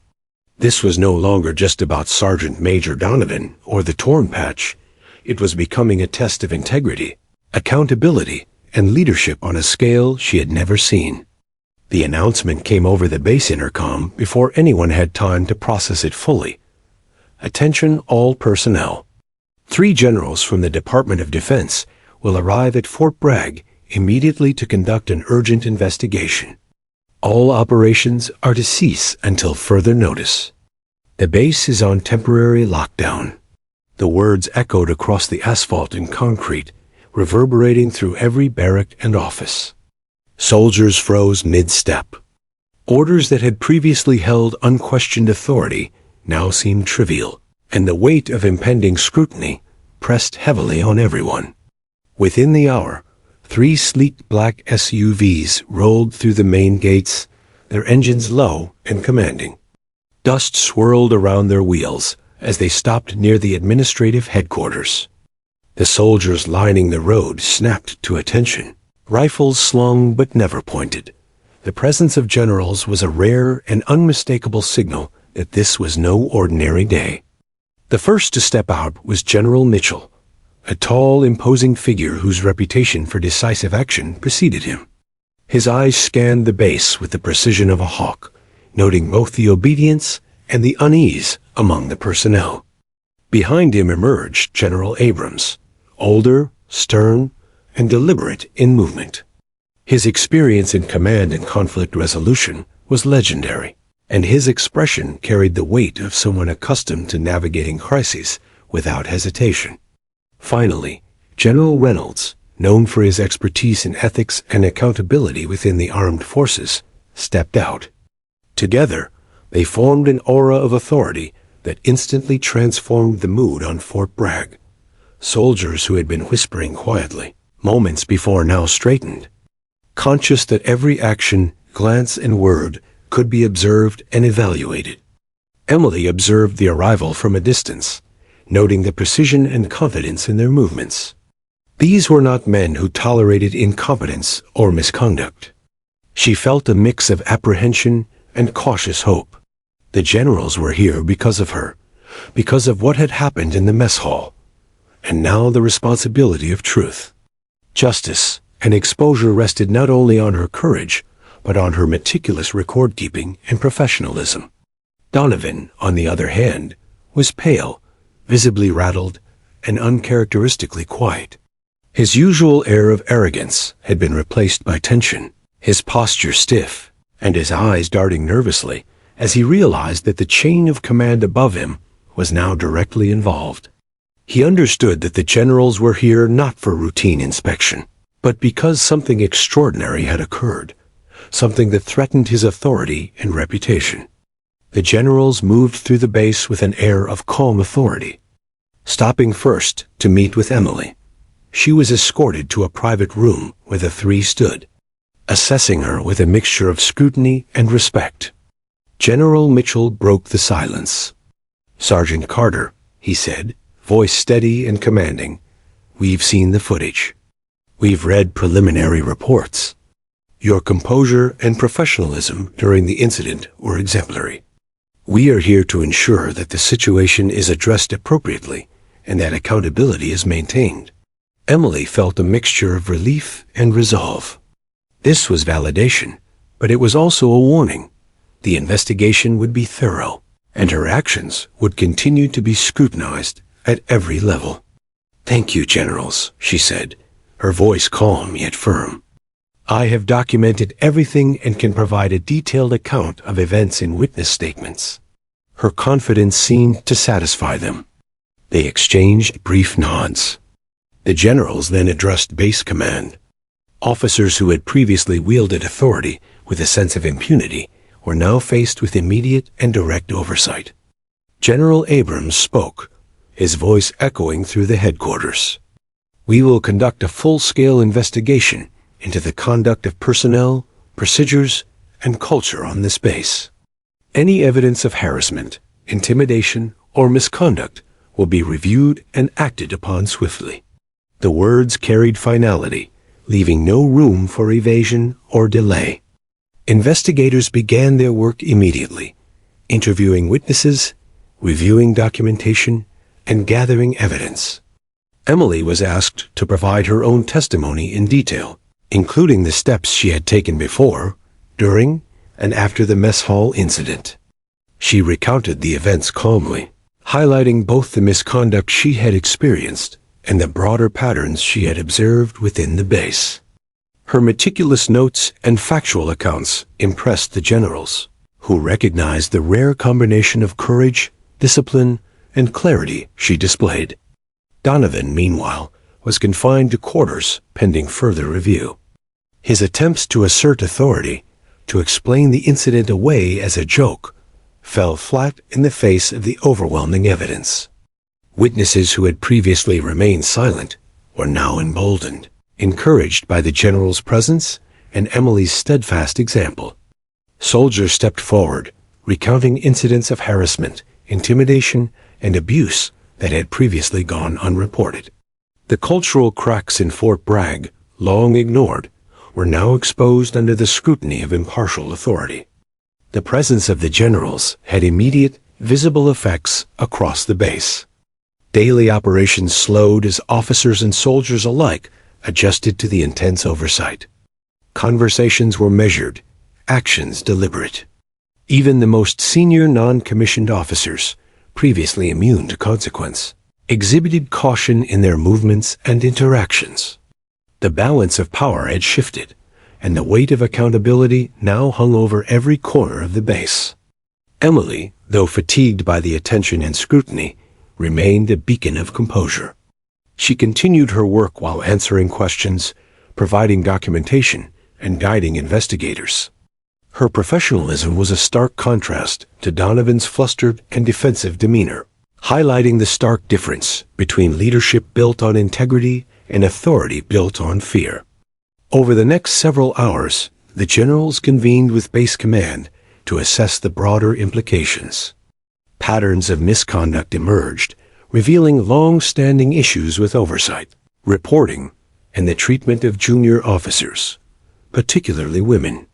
This was no longer just about Sergeant Major Donovan or the torn patch. It was becoming a test of integrity, accountability, and leadership on a scale she had never seen. The announcement came over the base intercom before anyone had time to process it fully. Attention all personnel. 3 generals from the Department of Defense will arrive at Fort Bragg immediately to conduct an urgent investigation. All operations are to cease until further notice. The base is on temporary lockdown. The words echoed across the asphalt and concrete, reverberating through every barrack and office. Soldiers froze mid-step. Orders that had previously held unquestioned authority now seemed trivial, and the weight of impending scrutiny pressed heavily on everyone. Within the hour, 3 sleek black SUVs rolled through the main gates, their engines low and commanding. Dust swirled around their wheels as they stopped near the administrative headquarters. The soldiers lining the road snapped to attention, rifles slung but never pointed. The presence of generals was a rare and unmistakable signal that this was no ordinary day. The first to step out was General Mitchell, a tall, imposing figure whose reputation for decisive action preceded him. His eyes scanned the base with the precision of a hawk, noting both the obedience and the unease among the personnel. Behind him emerged General Abrams, older, stern, and deliberate in movement. His experience in command and conflict resolution was legendary, and his expression carried the weight of someone accustomed to navigating crises without hesitation. Finally, General Reynolds, known for his expertise in ethics and accountability within the armed forces, stepped out. Together, they formed an aura of authority that instantly transformed the mood on Fort Bragg. Soldiers who had been whispering quietly, moments before now straightened, conscious that every action, glance, and word could be observed and evaluated. Emily observed the arrival from a distance, noting the precision and confidence in their movements. These were not men who tolerated incompetence or misconduct. She felt a mix of apprehension and cautious hope. The generals were here because of her, because of what had happened in the mess hall, and now the responsibility of truth, justice, and exposure rested not only on her courage, but on her meticulous record-keeping and professionalism. Donovan, on the other hand, was pale, visibly rattled and uncharacteristically quiet. His usual air of arrogance had been replaced by tension, his posture stiff, and his eyes darting nervously as he realized that the chain of command above him was now directly involved. He understood that the generals were here not for routine inspection, but because something extraordinary had occurred, something that threatened his authority and reputation. The generals moved through the base with an air of calm authority, stopping first to meet with Emily. She was escorted to a private room where the three stood, assessing her with a mixture of scrutiny and respect. General Mitchell broke the silence. "Sergeant Carter," he said, voice steady and commanding, "we've seen the footage. We've read preliminary reports. Your composure and professionalism during the incident were exemplary. We are here to ensure that the situation is addressed appropriately and that accountability is maintained." Emily felt a mixture of relief and resolve. This was validation, but it was also a warning. The investigation would be thorough, and her actions would continue to be scrutinized at every level. "Thank you, generals," she said, her voice calm yet firm. "I have documented everything and can provide a detailed account of events in witness statements." Her confidence seemed to satisfy them. They exchanged brief nods. The generals then addressed base command. Officers who had previously wielded authority with a sense of impunity were now faced with immediate and direct oversight. General Abrams spoke, his voice echoing through the headquarters. "We will conduct a full-scale investigation into the conduct of personnel, procedures, and culture on this base. Any evidence of harassment, intimidation, or misconduct will be reviewed and acted upon swiftly." The words carried finality, leaving no room for evasion or delay. Investigators began their work immediately, interviewing witnesses, reviewing documentation, and gathering evidence. Emily was asked to provide her own testimony in detail, including the steps she had taken before, during, and after the mess hall incident. She recounted the events calmly, highlighting both the misconduct she had experienced and the broader patterns she had observed within the base. Her meticulous notes and factual accounts impressed the generals, who recognized the rare combination of courage, discipline, and clarity she displayed. Donovan, meanwhile, was confined to quarters pending further review. His attempts to assert authority, to explain the incident away as a joke, fell flat in the face of the overwhelming evidence. Witnesses who had previously remained silent were now emboldened, encouraged by the general's presence and Emily's steadfast example. Soldiers stepped forward, recounting incidents of harassment, intimidation, and abuse that had previously gone unreported. The cultural cracks in Fort Bragg, long ignored, were now exposed under the scrutiny of impartial authority. The presence of the generals had immediate, visible effects across the base. Daily operations slowed as officers and soldiers alike adjusted to the intense oversight. Conversations were measured, actions deliberate. Even the most senior non-commissioned officers, previously immune to consequence, exhibited caution in their movements and interactions. The balance of power had shifted, and the weight of accountability now hung over every corner of the base. Emily, though fatigued by the attention and scrutiny, remained a beacon of composure. She continued her work while answering questions, providing documentation, and guiding investigators. Her professionalism was a stark contrast to Donovan's flustered and defensive demeanor, highlighting the stark difference between leadership built on integrity and authority built on fear. Over the next several hours, the generals convened with base command to assess the broader implications. Patterns of misconduct emerged, revealing long-standing issues with oversight, reporting, and the treatment of junior officers, particularly women.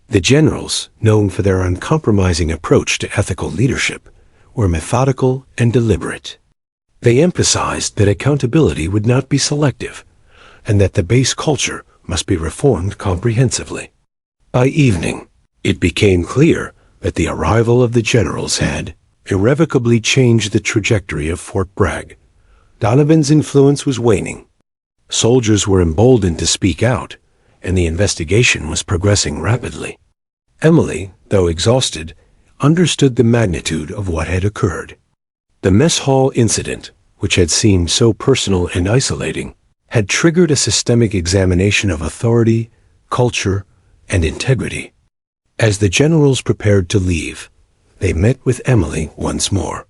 The generals, known for their uncompromising approach to ethical leadership, were methodical and deliberate. They emphasized that accountability would not be selective, and that the base culture must be reformed comprehensively. By evening, it became clear that the arrival of the generals had, irrevocably changed the trajectory of Fort Bragg. Donovan's influence was waning. Soldiers were emboldened to speak out, and the investigation was progressing rapidly. Emily, though exhausted, understood the magnitude of what had occurred. The mess hall incident, which had seemed so personal and isolating, had triggered a systemic examination of authority, culture, and integrity. As the generals prepared to leave, they met with Emily once more.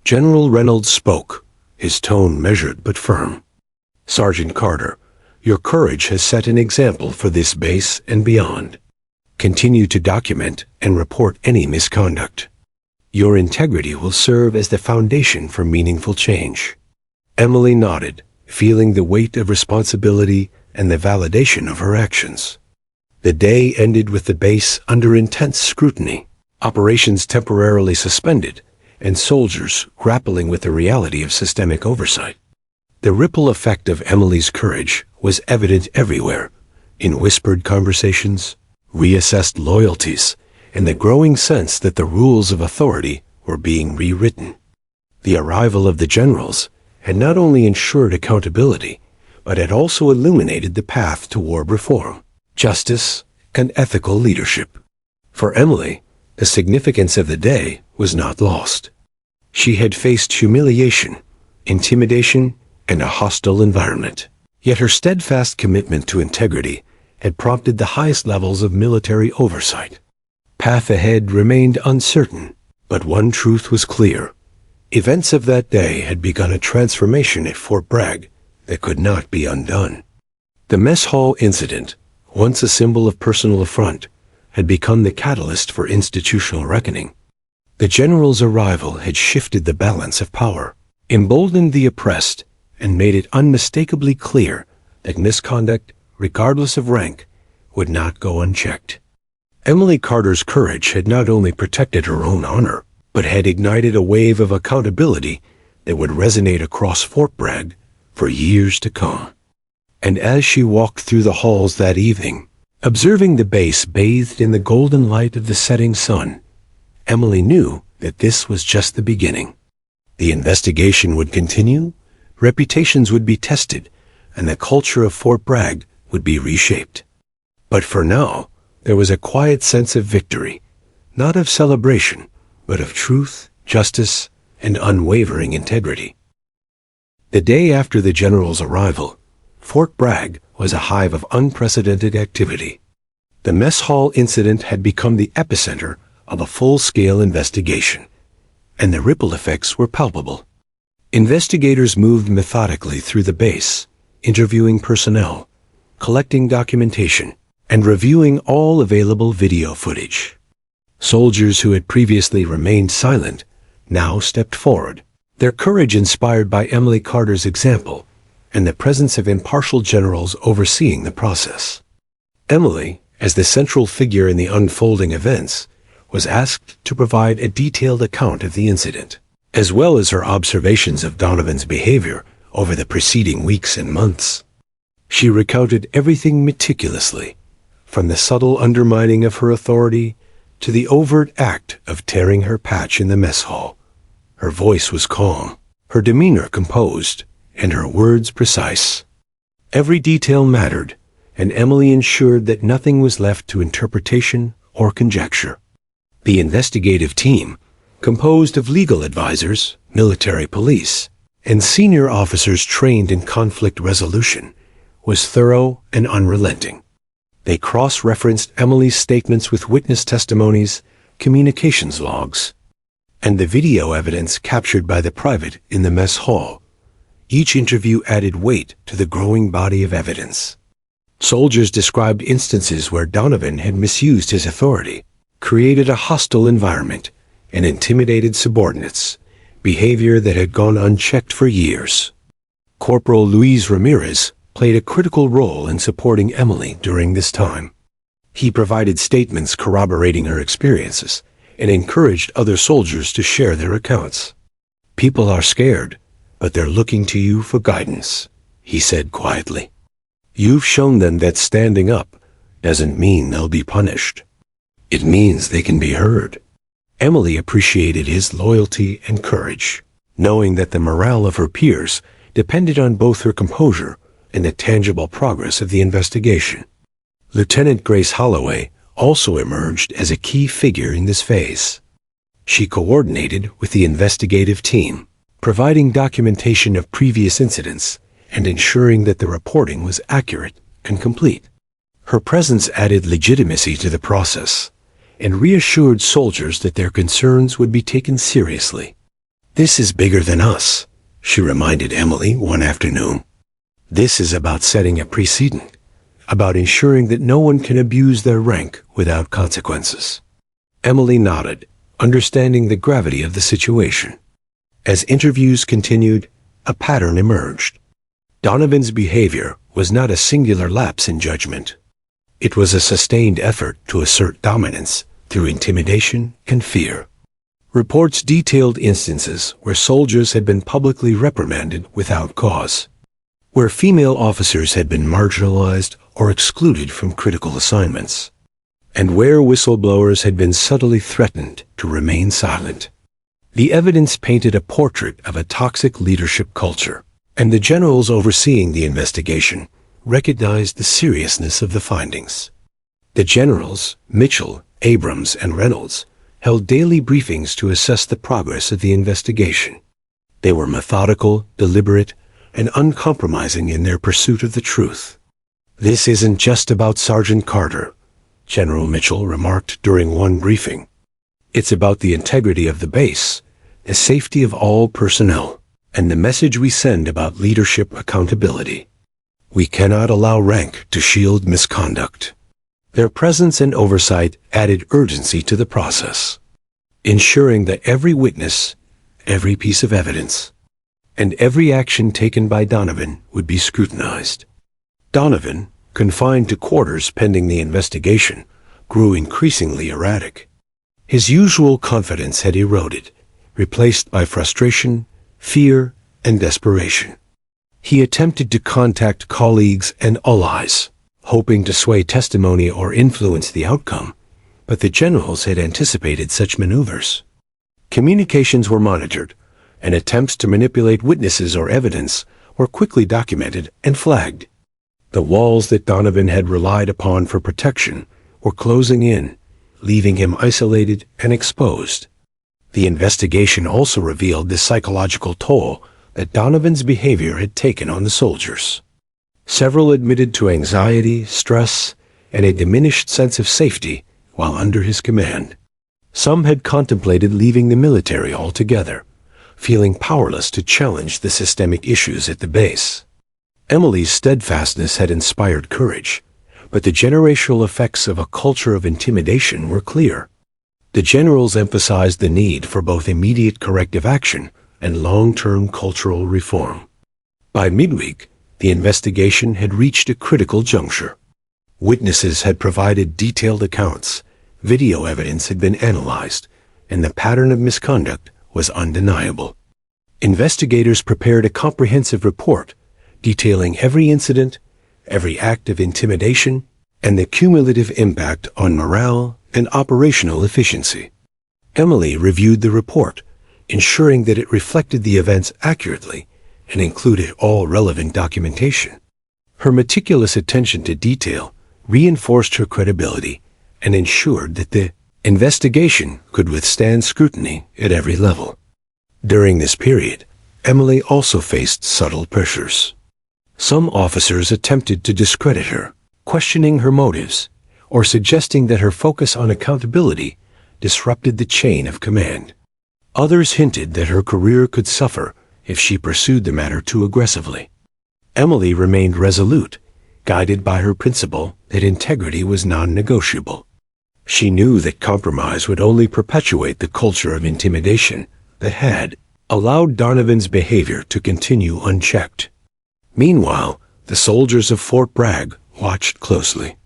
General Reynolds spoke, his tone measured but firm. "Sergeant Carter, your courage has set an example for this base and beyond. Continue to document and report any misconduct. Your integrity will serve as the foundation for meaningful change." Emily nodded, feeling the weight of responsibility and the validation of her actions. The day ended with the base under intense scrutiny, operations temporarily suspended, and soldiers grappling with the reality of systemic oversight. The ripple effect of Emily's courage was evident everywhere, in whispered conversations, reassessed loyalties, and the growing sense that the rules of authority were being rewritten. The arrival of the generals had not only ensured accountability, but had also illuminated the path toward reform, justice, and ethical leadership. For Emily, the significance of the day was not lost. She had faced humiliation, intimidation, and a hostile environment. Yet her steadfast commitment to integrity had prompted the highest levels of military oversight. Path ahead remained uncertain, but one truth was clear. Events of that day had begun a transformation at Fort Bragg that could not be undone. The mess hall incident, once a symbol of personal affront, had become the catalyst for institutional reckoning. The general's arrival had shifted the balance of power, emboldened the oppressed, and made it unmistakably clear that misconduct, regardless of rank, would not go unchecked. Emily Carter's courage had not only protected her own honor, but had ignited a wave of accountability that would resonate across Fort Bragg for years to come. And as she walked through the halls that evening, observing the base bathed in the golden light of the setting sun, Emily knew that this was just the beginning. The investigation would continue, reputations would be tested, and the culture of Fort Bragg would be reshaped. But for now, there was a quiet sense of victory, not of celebration, but of truth, justice, and unwavering integrity. The day after the general's arrival, Fort Bragg was a hive of unprecedented activity. The mess hall incident had become the epicenter of a full-scale investigation, and the ripple effects were palpable. Investigators moved methodically through the base, interviewing personnel, collecting documentation, and reviewing all available video footage. Soldiers who had previously remained silent now stepped forward, their courage inspired by Emily Carter's example and the presence of impartial generals overseeing the process. Emily, as the central figure in the unfolding events, was asked to provide a detailed account of the incident, as well as her observations of Donovan's behavior over the preceding weeks and months. She recounted everything meticulously, from the subtle undermining of her authority to the overt act of tearing her patch in the mess hall. Her voice was calm, her demeanor composed, and her words precise. Every detail mattered, and Emily ensured that nothing was left to interpretation or conjecture. The investigative team, composed of legal advisors, military police, and senior officers trained in conflict resolution, was thorough and unrelenting. They cross-referenced Emily's statements with witness testimonies, communications logs, and the video evidence captured by the private in the mess hall. Each interview added weight to the growing body of evidence. Soldiers described instances where Donovan had misused his authority, created a hostile environment, and intimidated subordinates, behavior that had gone unchecked for years. Corporal Luis Ramirez played a critical role in supporting Emily during this time. He provided statements corroborating her experiences and encouraged other soldiers to share their accounts. "People are scared, but they're looking to you for guidance," he said quietly. "You've shown them that standing up doesn't mean they'll be punished. It means they can be heard." Emily appreciated his loyalty and courage, knowing that the morale of her peers depended on both her composure and the tangible progress of the investigation. Lieutenant Grace Holloway also emerged as a key figure in this phase. She coordinated with the investigative team, providing documentation of previous incidents and ensuring that the reporting was accurate and complete. Her presence added legitimacy to the process and reassured soldiers that their concerns would be taken seriously. "This is bigger than us," she reminded Emily one afternoon. "This is about setting a precedent, about ensuring that no one can abuse their rank without consequences." Emily nodded, understanding the gravity of the situation. As interviews continued, a pattern emerged. Donovan's behavior was not a singular lapse in judgment. It was a sustained effort to assert dominance through intimidation and fear. Reports detailed instances where soldiers had been publicly reprimanded without cause, where female officers had been marginalized or excluded from critical assignments, and where whistleblowers had been subtly threatened to remain silent. The evidence painted a portrait of a toxic leadership culture, and the generals overseeing the investigation recognized the seriousness of the findings. The generals, Mitchell, Abrams, and Reynolds, held daily briefings to assess the progress of the investigation. They were methodical, deliberate, and uncompromising in their pursuit of the truth. "This isn't just about Sergeant Carter," General Mitchell remarked during one briefing. "It's about the integrity of the base, the safety of all personnel, and the message we send about leadership accountability. We cannot allow rank to shield misconduct." Their presence and oversight added urgency to the process, ensuring that every witness, every piece of evidence, and every action taken by Donovan would be scrutinized. Donovan, confined to quarters pending the investigation, grew increasingly erratic. His usual confidence had eroded, replaced by frustration, fear, and desperation. He attempted to contact colleagues and allies, hoping to sway testimony or influence the outcome, but the generals had anticipated such maneuvers. Communications were monitored, and attempts to manipulate witnesses or evidence were quickly documented and flagged. The walls that Donovan had relied upon for protection were closing in, leaving him isolated and exposed. The investigation also revealed the psychological toll that Donovan's behavior had taken on the soldiers. Several admitted to anxiety, stress, and a diminished sense of safety while under his command. Some had contemplated leaving the military altogether, feeling powerless to challenge the systemic issues at the base. Emily's steadfastness had inspired courage, but the generational effects of a culture of intimidation were clear. The generals emphasized the need for both immediate corrective action and long-term cultural reform. By midweek, the investigation had reached a critical juncture. Witnesses had provided detailed accounts, video evidence had been analyzed, and the pattern of misconduct was undeniable. Investigators prepared a comprehensive report detailing every incident, every act of intimidation, and the cumulative impact on morale and operational efficiency. Emily reviewed the report, ensuring that it reflected the events accurately and included all relevant documentation. Her meticulous attention to detail reinforced her credibility and ensured that the investigation could withstand scrutiny at every level. During this period, Emily also faced subtle pressures. Some officers attempted to discredit her, questioning her motives, or suggesting that her focus on accountability disrupted the chain of command. Others hinted that her career could suffer if she pursued the matter too aggressively. Emily remained resolute, guided by her principle that integrity was non-negotiable. She knew that compromise would only perpetuate the culture of intimidation that had allowed Donovan's behavior to continue unchecked. Meanwhile, the soldiers of Fort Bragg watched closely.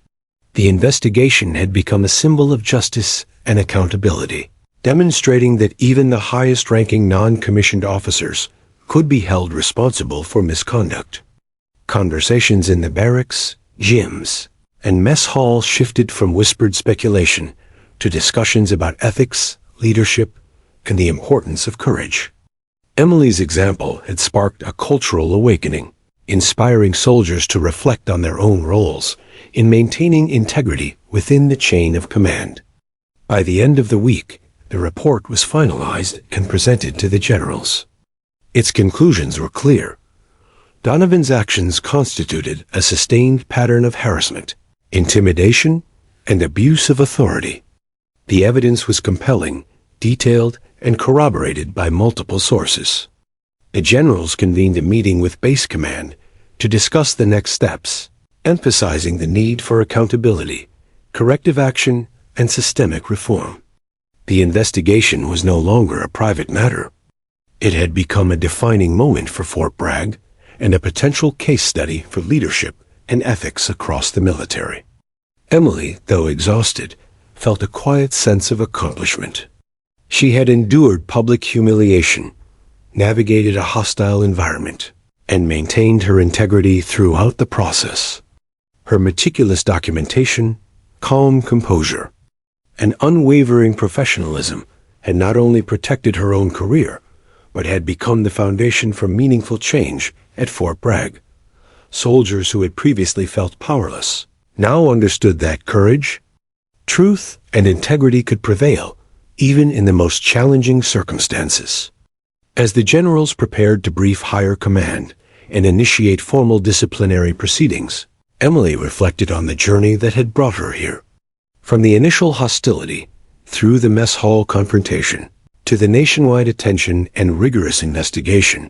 The investigation had become a symbol of justice and accountability, demonstrating that even the highest-ranking non-commissioned officers could be held responsible for misconduct. Conversations in the barracks, gyms, and mess hall shifted from whispered speculation to discussions about ethics, leadership, and the importance of courage. Emily's example had sparked a cultural awakening, inspiring soldiers to reflect on their own roles in maintaining integrity within the chain of command. By the end of the week, the report was finalized and presented to the generals. Its conclusions were clear. Donovan's actions constituted a sustained pattern of harassment, intimidation, and abuse of authority. The evidence was compelling, detailed, and corroborated by multiple sources. The generals convened a meeting with base command to discuss the next steps, emphasizing the need for accountability, corrective action, and systemic reform. The investigation was no longer a private matter. It had become a defining moment for Fort Bragg and a potential case study for leadership and ethics across the military. Emily, though exhausted, felt a quiet sense of accomplishment. She had endured public humiliation, navigated a hostile environment, and maintained her integrity throughout the process. Her meticulous documentation, calm composure, and unwavering professionalism had not only protected her own career, but had become the foundation for meaningful change at Fort Bragg. Soldiers who had previously felt powerless now understood that courage, truth, and integrity could prevail even in the most challenging circumstances. As the generals prepared to brief higher command and initiate formal disciplinary proceedings, Emily reflected on the journey that had brought her here. From the initial hostility, through the mess hall confrontation, to the nationwide attention and rigorous investigation,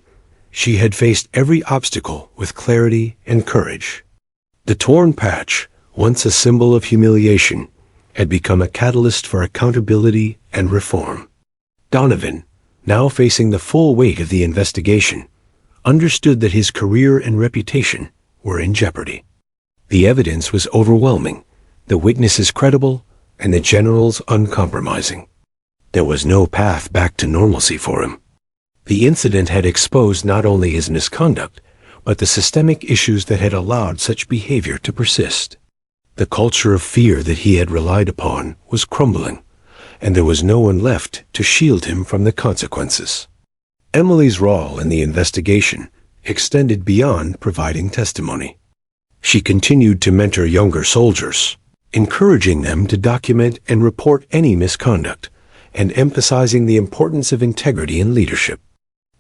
she had faced every obstacle with clarity and courage. The torn patch, once a symbol of humiliation, had become a catalyst for accountability and reform. Donovan, now facing the full weight of the investigation, understood that his career and reputation were in jeopardy. The evidence was overwhelming, the witnesses credible, and the generals uncompromising. There was no path back to normalcy for him. The incident had exposed not only his misconduct, but the systemic issues that had allowed such behavior to persist. The culture of fear that he had relied upon was crumbling, and there was no one left to shield him from the consequences. Emily's role in the investigation extended beyond providing testimony. She continued to mentor younger soldiers, encouraging them to document and report any misconduct, and emphasizing the importance of integrity in leadership.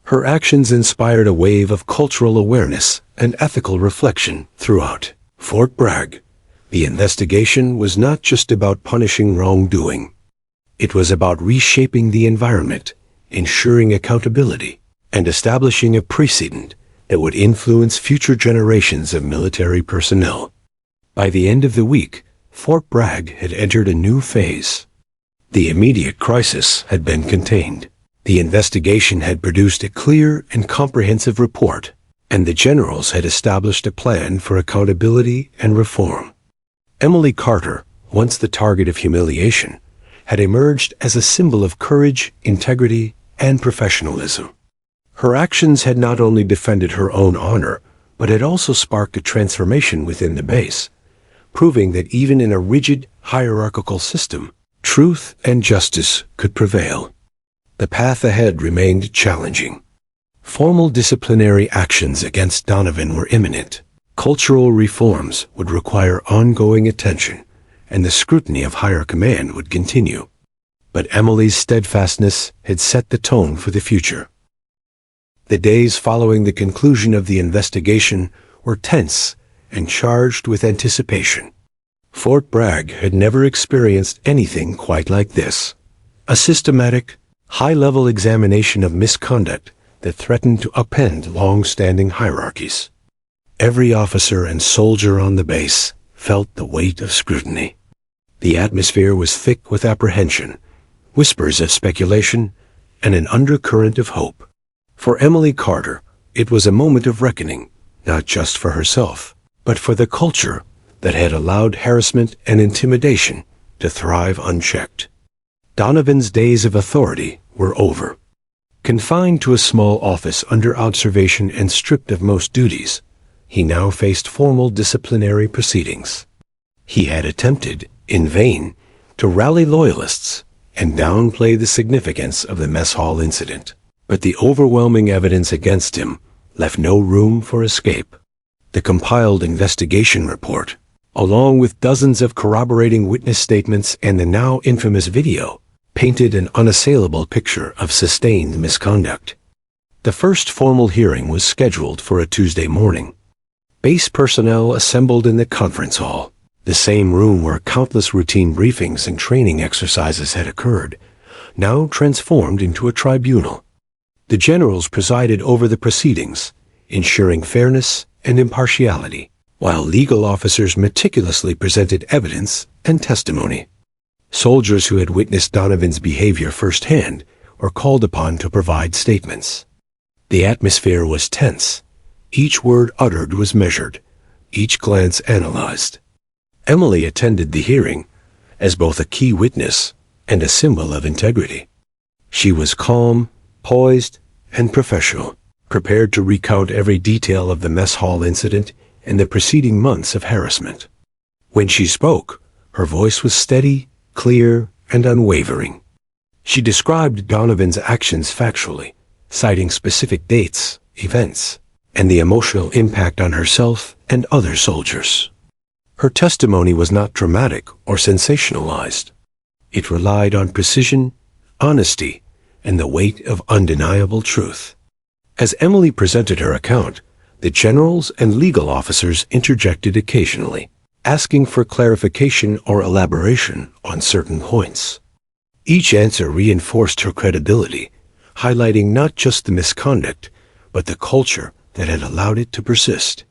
Her actions inspired a wave of cultural awareness and ethical reflection throughout Fort Bragg. The investigation was not just about punishing wrongdoing. It was about reshaping the environment, ensuring accountability, and establishing a precedent that would influence future generations of military personnel. By the end of the week, Fort Bragg had entered a new phase. The immediate crisis had been contained. The investigation had produced a clear and comprehensive report, and the generals had established a plan for accountability and reform. Emily Carter, once the target of humiliation, had emerged as a symbol of courage, integrity, and professionalism. Her actions had not only defended her own honor, but had also sparked a transformation within the base, proving that even in a rigid, hierarchical system, truth and justice could prevail. The path ahead remained challenging. Formal disciplinary actions against Donovan were imminent. Cultural reforms would require ongoing attention, and the scrutiny of higher command would continue. But Emily's steadfastness had set the tone for the future. The days following the conclusion of the investigation were tense and charged with anticipation. Fort Bragg had never experienced anything quite like this. A systematic, high-level examination of misconduct that threatened to upend long-standing hierarchies. Every officer and soldier on the base felt the weight of scrutiny. The atmosphere was thick with apprehension, whispers of speculation, and an undercurrent of hope. For Emily Carter, it was a moment of reckoning, not just for herself, but for the culture that had allowed harassment and intimidation to thrive unchecked. Donovan's days of authority were over. Confined to a small office under observation and stripped of most duties, he now faced formal disciplinary proceedings. He had attempted, in vain, to rally loyalists, and downplay the significance of the mess hall incident. But the overwhelming evidence against him left no room for escape. The compiled investigation report, along with dozens of corroborating witness statements and the now infamous video, painted an unassailable picture of sustained misconduct. The first formal hearing was scheduled for a Tuesday morning. Base personnel assembled in the conference hall, the same room where countless routine briefings and training exercises had occurred, now transformed into a tribunal. The generals presided over the proceedings, ensuring fairness and impartiality, while legal officers meticulously presented evidence and testimony. Soldiers who had witnessed Donovan's behavior firsthand were called upon to provide statements. The atmosphere was tense. Each word uttered was measured, each glance analyzed. Emily attended the hearing as both a key witness and a symbol of integrity. She was calm, poised, and professional, prepared to recount every detail of the mess hall incident and the preceding months of harassment. When she spoke, her voice was steady, clear, and unwavering. She described Donovan's actions factually, citing specific dates, events, and the emotional impact on herself and other soldiers. Her testimony was not dramatic or sensationalized. It relied on precision, honesty, and the weight of undeniable truth. As Emily presented her account, the generals and legal officers interjected occasionally, asking for clarification or elaboration on certain points. Each answer reinforced her credibility, highlighting not just the misconduct, but the culture that had allowed it to persist.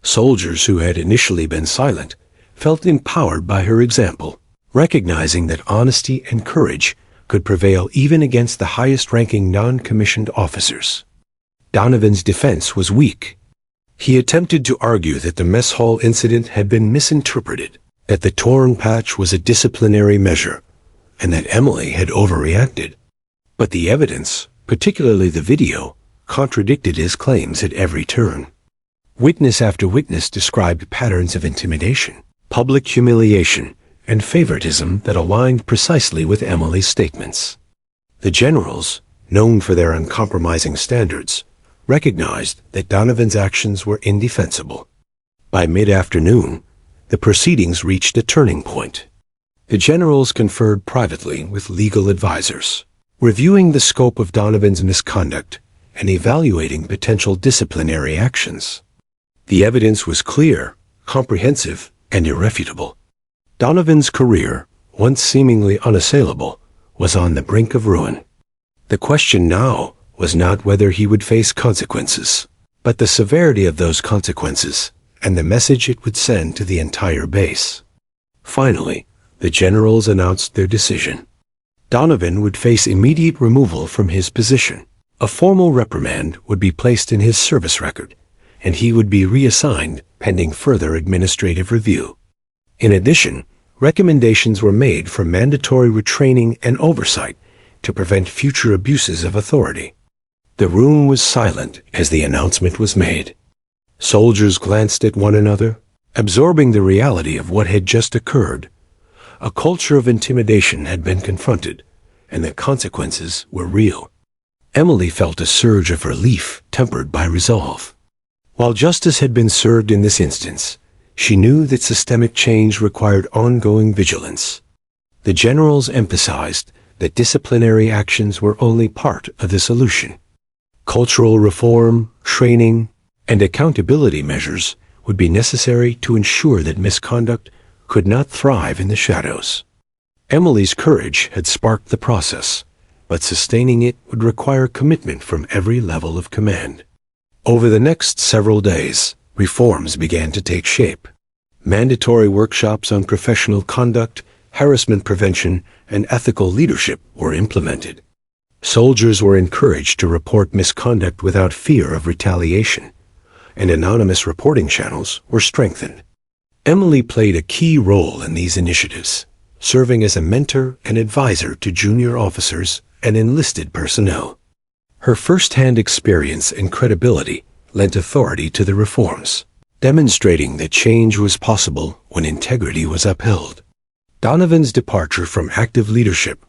Soldiers who had initially been silent felt empowered by her example, recognizing that honesty and courage could prevail even against the highest-ranking non-commissioned officers. Donovan's defense was weak. He attempted to argue that the mess hall incident had been misinterpreted, that the torn patch was a disciplinary measure, and that Emily had overreacted. But the evidence, particularly the video, contradicted his claims at every turn. Witness after witness described patterns of intimidation, public humiliation, and favoritism that aligned precisely with Emily's statements. The generals, known for their uncompromising standards, recognized that Donovan's actions were indefensible. By mid-afternoon, the proceedings reached a turning point. The generals conferred privately with legal advisors, reviewing the scope of Donovan's misconduct and evaluating potential disciplinary actions. The evidence was clear, comprehensive, and irrefutable. Donovan's career, once seemingly unassailable, was on the brink of ruin. The question now was not whether he would face consequences, but the severity of those consequences and the message it would send to the entire base. Finally, the generals announced their decision. Donovan would face immediate removal from his position. A formal reprimand would be placed in his service record, and he would be reassigned pending further administrative review. In addition, recommendations were made for mandatory retraining and oversight to prevent future abuses of authority. The room was silent as the announcement was made. Soldiers glanced at one another, absorbing the reality of what had just occurred. A culture of intimidation had been confronted, and the consequences were real. Emily felt a surge of relief tempered by resolve. While justice had been served in this instance, she knew that systemic change required ongoing vigilance. The generals emphasized that disciplinary actions were only part of the solution. Cultural reform, training, and accountability measures would be necessary to ensure that misconduct could not thrive in the shadows. Emily's courage had sparked the process, but sustaining it would require commitment from every level of command. Over the next several days, reforms began to take shape. Mandatory workshops on professional conduct, harassment prevention, and ethical leadership were implemented. Soldiers were encouraged to report misconduct without fear of retaliation, and anonymous reporting channels were strengthened. Emily played a key role in these initiatives, serving as a mentor and advisor to junior officers and enlisted personnel. Her first-hand experience and credibility lent authority to the reforms, demonstrating that change was possible when integrity was upheld. Donovan's departure from active leadership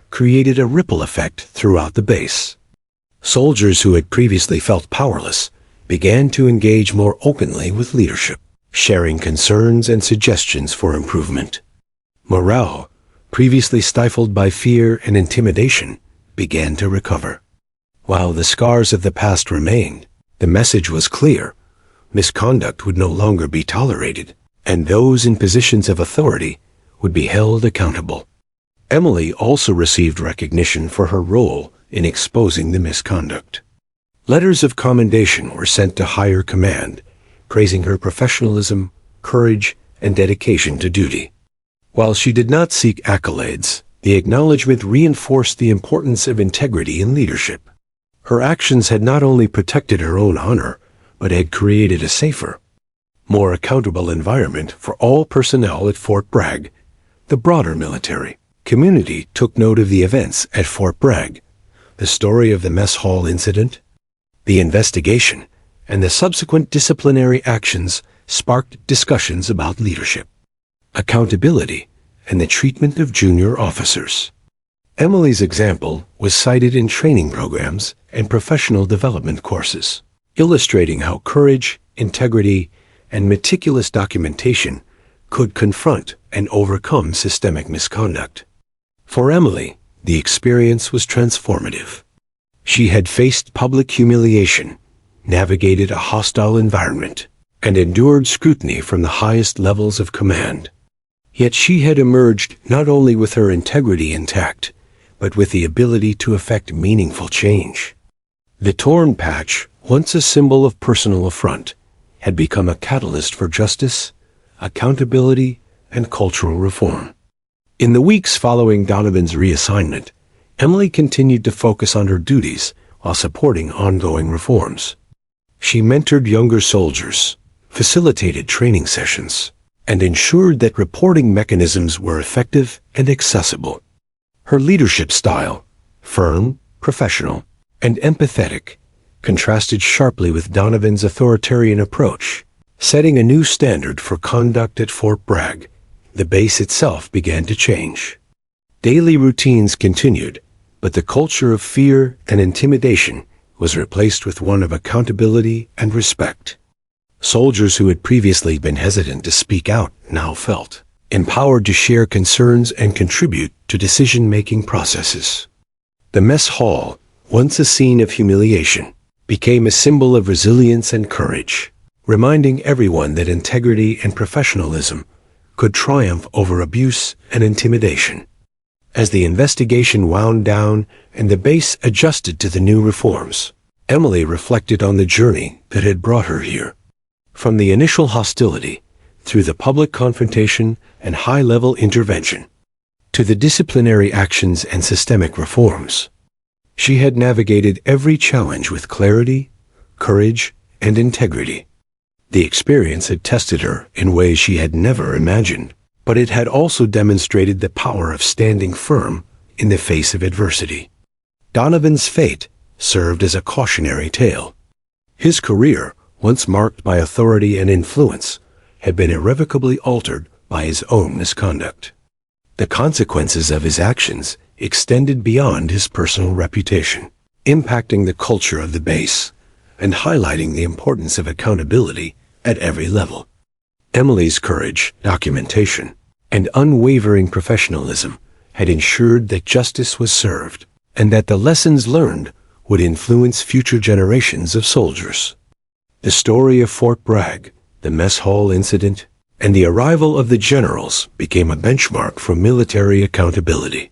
created a ripple effect throughout the base. Soldiers who had previously felt powerless began to engage more openly with leadership, sharing concerns and suggestions for improvement. Morale, previously stifled by fear and intimidation, began to recover. While the scars of the past remained, the message was clear: misconduct would no longer be tolerated, and those in positions of authority would be held accountable. Emily also received recognition for her role in exposing the misconduct. Letters of commendation were sent to higher command, praising her professionalism, courage, and dedication to duty. While she did not seek accolades, the acknowledgement reinforced the importance of integrity in leadership. Her actions had not only protected her own honor, but had created a safer, more accountable environment for all personnel at Fort Bragg. The broader military community took note of the events at Fort Bragg, the story of the mess hall incident. The investigation and the subsequent disciplinary actions sparked discussions about leadership, accountability, and the treatment of junior officers. Emily's example was cited in training programs and professional development courses, illustrating how courage, integrity, and meticulous documentation could confront and overcome systemic misconduct. For Emily, the experience was transformative. She had faced public humiliation, navigated a hostile environment, and endured scrutiny from the highest levels of command. Yet she had emerged not only with her integrity intact, but with the ability to effect meaningful change. The torn patch, once a symbol of personal affront, had become a catalyst for justice, accountability, and cultural reform. In the weeks following Donovan's reassignment, Emily continued to focus on her duties while supporting ongoing reforms. She mentored younger soldiers, facilitated training sessions, and ensured that reporting mechanisms were effective and accessible. Her leadership style, firm, professional, and empathetic, contrasted sharply with Donovan's authoritarian approach. Setting a new standard for conduct at Fort Bragg, the base itself began to change. Daily routines continued, but the culture of fear and intimidation was replaced with one of accountability and respect. Soldiers who had previously been hesitant to speak out now felt empowered to share concerns and contribute to decision-making processes. The mess hall, once a scene of humiliation, became a symbol of resilience and courage, reminding everyone that integrity and professionalism could triumph over abuse and intimidation. As the investigation wound down and the base adjusted to the new reforms, Emily reflected on the journey that had brought her here. From the initial hostility, through the public confrontation and high-level intervention, to the disciplinary actions and systemic reforms, she had navigated every challenge with clarity, courage, and integrity. The experience had tested her in ways she had never imagined, but it had also demonstrated the power of standing firm in the face of adversity. Donovan's fate served as a cautionary tale. His career, once marked by authority and influence, had been irrevocably altered by his own misconduct. The consequences of his actions extended beyond his personal reputation, impacting the culture of the base and highlighting the importance of accountability at every level. Emily's courage, documentation, and unwavering professionalism had ensured that justice was served and that the lessons learned would influence future generations of soldiers. The story of Fort Bragg, the mess hall incident, and the arrival of the generals became a benchmark for military accountability.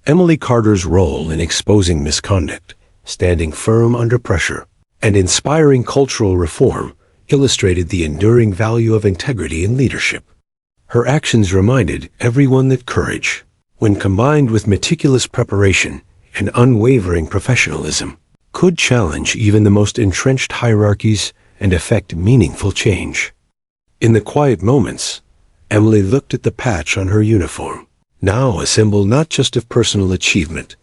Emily Carter's role in exposing misconduct, standing firm under pressure, and inspiring cultural reform illustrated the enduring value of integrity in leadership. Her actions reminded everyone that courage, when combined with meticulous preparation and unwavering professionalism, could challenge even the most entrenched hierarchies and effect meaningful change. In the quiet moments, Emily looked at the patch on her uniform, now a symbol not just of personal achievement,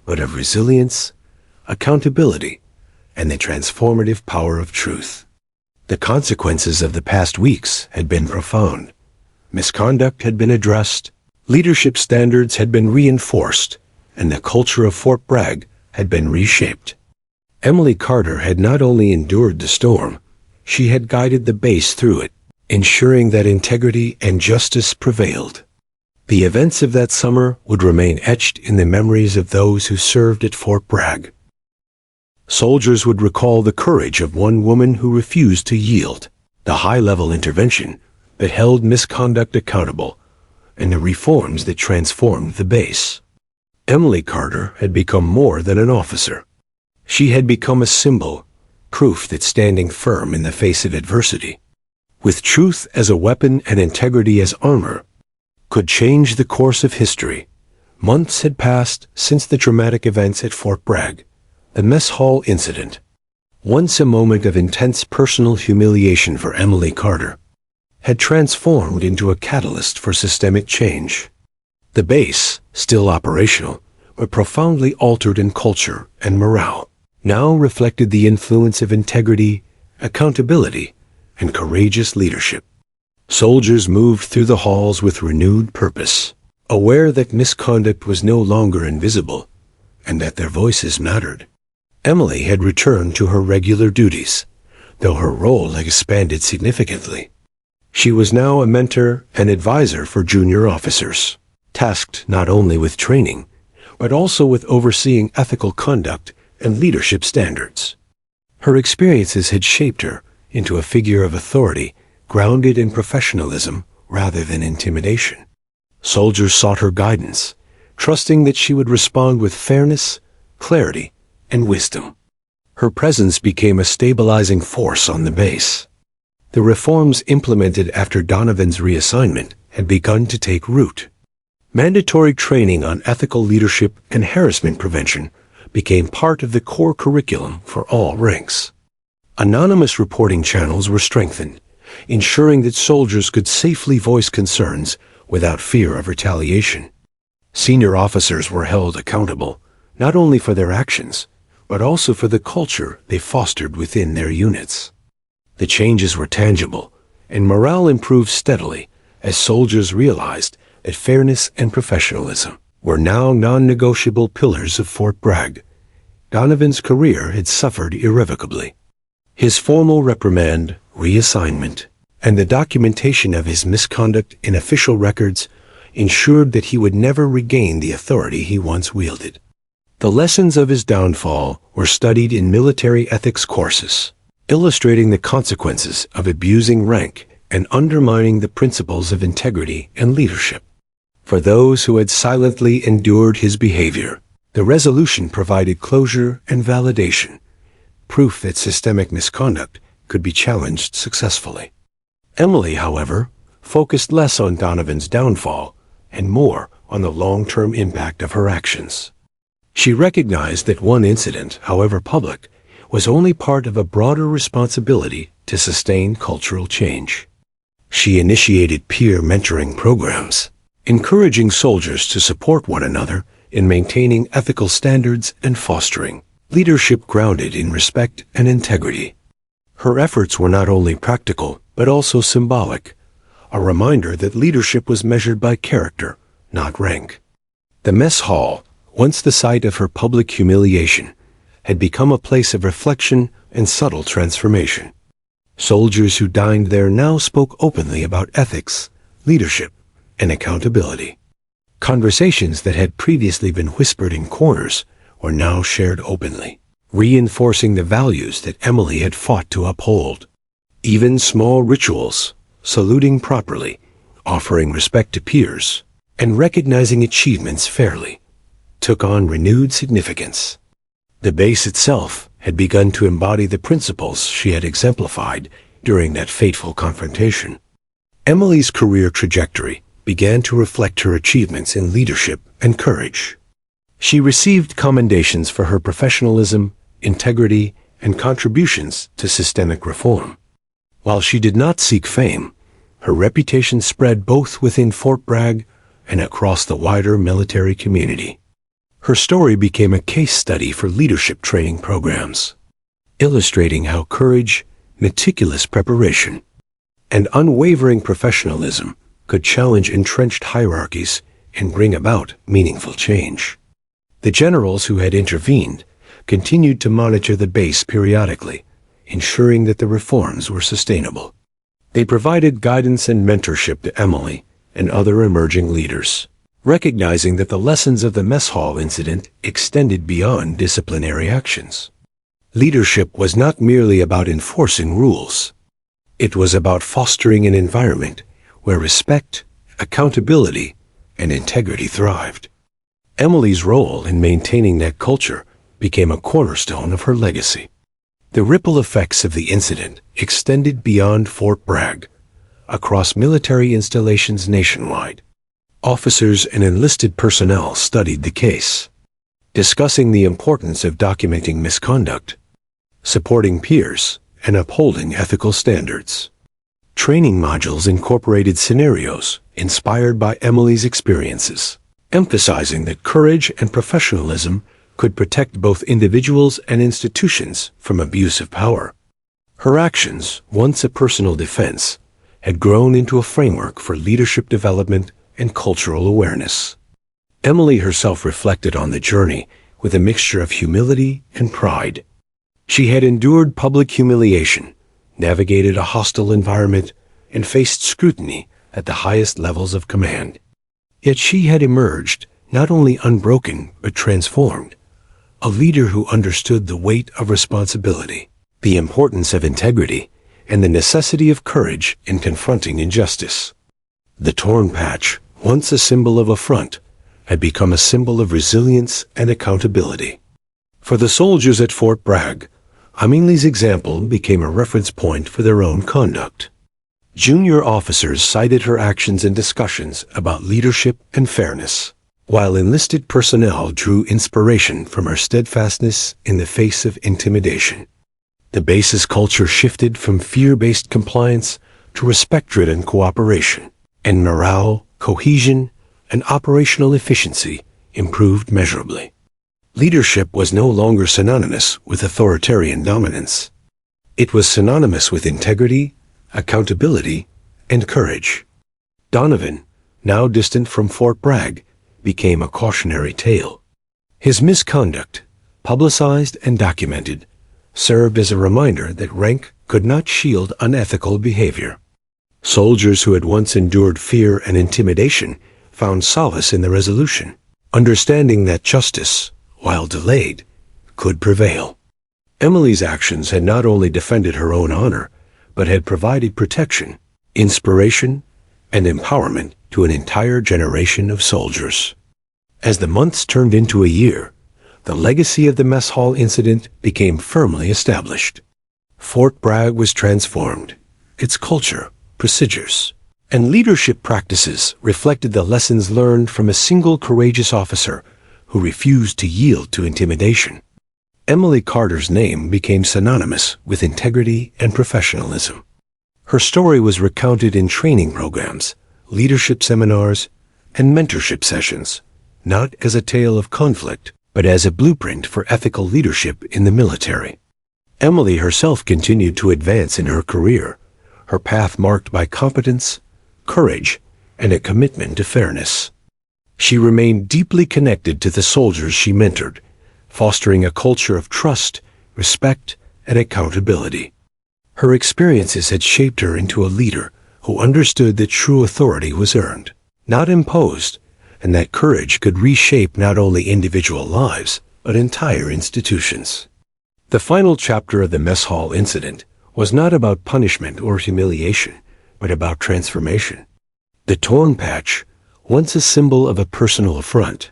but of resilience, accountability, and the transformative power of truth. The consequences of the past weeks had been profound. Misconduct had been addressed, leadership standards had been reinforced, and the culture of Fort Bragg had been reshaped. Emily Carter had not only endured the storm, she had guided the base through it, ensuring that integrity and justice prevailed. The events of that summer would remain etched in the memories of those who served at Fort Bragg. Soldiers would recall the courage of one woman who refused to yield, the high-level intervention that held misconduct accountable, and the reforms that transformed the base. Emily Carter had become more than an officer. She had become a symbol, proof that standing firm in the face of adversity, with truth as a weapon and integrity as armor, could change the course of history. Months had passed since the dramatic events at Fort Bragg, the mess hall incident. Once a moment of intense personal humiliation for Emily Carter, had transformed into a catalyst for systemic change. The base, still operational, but profoundly altered in culture and morale, now reflected the influence of integrity, accountability, and courageous leadership. Soldiers moved through the halls with renewed purpose, aware that misconduct was no longer invisible, and that their voices mattered. Emily had returned to her regular duties, though her role had expanded significantly. She was now a mentor and advisor for junior officers, tasked not only with training, but also with overseeing ethical conduct and leadership standards. Her experiences had shaped her into a figure of authority grounded in professionalism rather than intimidation. Soldiers sought her guidance, trusting that she would respond with fairness, clarity, and wisdom. Her presence became a stabilizing force on the base. The reforms implemented after Donovan's reassignment had begun to take root. Mandatory training on ethical leadership and harassment prevention became part of the core curriculum for all ranks. Anonymous reporting channels were strengthened, ensuring that soldiers could safely voice concerns without fear of retaliation. Senior officers were held accountable, not only for their actions, but also for the culture they fostered within their units. The changes were tangible, and morale improved steadily as soldiers realized that fairness and professionalism were now non-negotiable pillars of Fort Bragg. Donovan's career had suffered irrevocably. His formal reprimand, reassignment, and the documentation of his misconduct in official records ensured that he would never regain the authority he once wielded. The lessons of his downfall were studied in military ethics courses, illustrating the consequences of abusing rank and undermining the principles of integrity and leadership. For those who had silently endured his behavior, the resolution provided closure and validation, proof that systemic misconduct could be challenged successfully. Emily, however, focused less on Donovan's downfall and more on the long-term impact of her actions. She recognized that one incident, however public, was only part of a broader responsibility to sustain cultural change. She initiated peer mentoring programs, encouraging soldiers to support one another in maintaining ethical standards and fostering leadership grounded in respect and integrity. Her efforts were not only practical, but also symbolic, a reminder that leadership was measured by character, not rank. The mess hall, once the site of her public humiliation, had become a place of reflection and subtle transformation. Soldiers who dined there now spoke openly about ethics, leadership, and accountability. Conversations that had previously been whispered in corners were now shared openly, reinforcing the values that Emily had fought to uphold. Even small rituals, saluting properly, offering respect to peers, and recognizing achievements fairly, took on renewed significance. The base itself had begun to embody the principles she had exemplified during that fateful confrontation. Emily's career trajectory began to reflect her achievements in leadership and courage. She received commendations for her professionalism, integrity, and contributions to systemic reform. While she did not seek fame, her reputation spread both within Fort Bragg and across the wider military community. Her story became a case study for leadership training programs, illustrating how courage, meticulous preparation, and unwavering professionalism could challenge entrenched hierarchies and bring about meaningful change. The generals who had intervened continued to monitor the base periodically, ensuring that the reforms were sustainable. They provided guidance and mentorship to Emily and other emerging leaders, recognizing that the lessons of the mess hall incident extended beyond disciplinary actions. Leadership was not merely about enforcing rules. It was about fostering an environment where respect, accountability, and integrity thrived. Emily's role in maintaining that culture became a cornerstone of her legacy. The ripple effects of the incident extended beyond Fort Bragg, across military installations nationwide. Officers and enlisted personnel studied the case, discussing the importance of documenting misconduct, supporting peers, and upholding ethical standards. Training modules incorporated scenarios inspired by Emily's experiences, emphasizing that courage and professionalism could protect both individuals and institutions from abuse of power. Her actions, once a personal defense, had grown into a framework for leadership development and cultural awareness. Emily herself reflected on the journey with a mixture of humility and pride. She had endured public humiliation, navigated a hostile environment, and faced scrutiny at the highest levels of command. Yet she had emerged not only unbroken but transformed, a leader who understood the weight of responsibility, the importance of integrity, and the necessity of courage in confronting injustice. The torn patch, once a symbol of affront, had become a symbol of resilience and accountability. For the soldiers at Fort Bragg, Emily's example became a reference point for their own conduct. Junior officers cited her actions in discussions about leadership and fairness, while enlisted personnel drew inspiration from her steadfastness in the face of intimidation. The base's culture shifted from fear-based compliance to respect-driven cooperation, and morale, cohesion, and operational efficiency improved measurably. Leadership was no longer synonymous with authoritarian dominance. It was synonymous with integrity, accountability, and courage. Donovan, now distant from Fort Bragg, became a cautionary tale. His misconduct, publicized and documented, served as a reminder that rank could not shield unethical behavior. Soldiers who had once endured fear and intimidation found solace in the resolution, understanding that justice, while delayed, could prevail. Emily's actions had not only defended her own honor, but had provided protection, inspiration, and empowerment to an entire generation of soldiers. As the months turned into a year, the legacy of the mess hall incident became firmly established. Fort Bragg was transformed. Its culture, procedures, and leadership practices reflected the lessons learned from a single courageous officer who refused to yield to intimidation. Emily Carter's name became synonymous with integrity and professionalism. Her story was recounted in training programs, leadership seminars, and mentorship sessions, not as a tale of conflict, but as a blueprint for ethical leadership in the military. Emily herself continued to advance in her career, her path marked by competence, courage, and a commitment to fairness. She remained deeply connected to the soldiers she mentored, fostering a culture of trust, respect, and accountability. Her experiences had shaped her into a leader who understood that true authority was earned, not imposed, and that courage could reshape not only individual lives, but entire institutions. The final chapter of the mess hall incident was not about punishment or humiliation, but about transformation. The torn patch, once a symbol of a personal affront,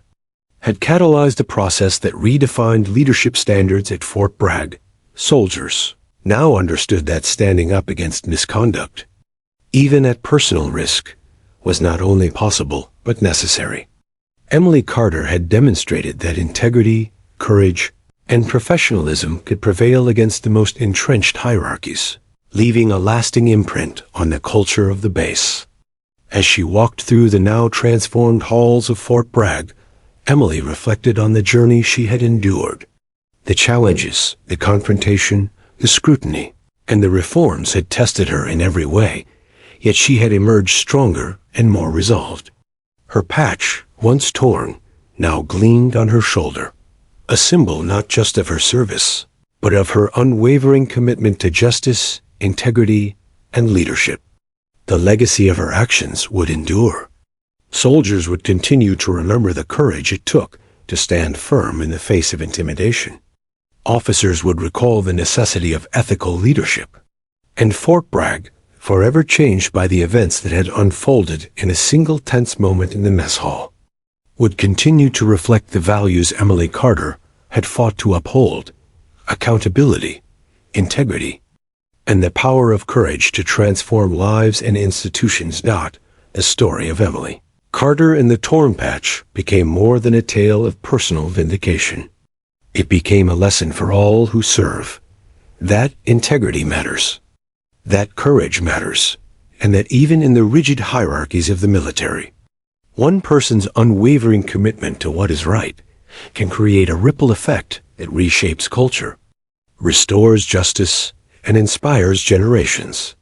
had catalyzed a process that redefined leadership standards at Fort Bragg. Soldiers now understood that standing up against misconduct, even at personal risk, was not only possible but necessary. Emily Carter had demonstrated that integrity, courage, and professionalism could prevail against the most entrenched hierarchies, leaving a lasting imprint on the culture of the base. As she walked through the now transformed halls of Fort Bragg, Emily reflected on the journey she had endured. The challenges, the confrontation, the scrutiny, and the reforms had tested her in every way, yet she had emerged stronger and more resolved. Her patch, once torn, now gleamed on her shoulder, a symbol not just of her service, but of her unwavering commitment to justice, integrity, and leadership. The legacy of her actions would endure. Soldiers would continue to remember the courage it took to stand firm in the face of intimidation. Officers would recall the necessity of ethical leadership. And Fort Bragg, forever changed by the events that had unfolded in a single tense moment in the mess hall, would continue to reflect the values Emily Carter had fought to uphold: accountability, integrity, and the power of courage to transform lives and institutions. The story of Emily Carter and the Torn Patch became more than a tale of personal vindication. It became a lesson for all who serve, that integrity matters, that courage matters, and that even in the rigid hierarchies of the military, one person's unwavering commitment to what is right can create a ripple effect that reshapes culture, restores justice, and inspires generations.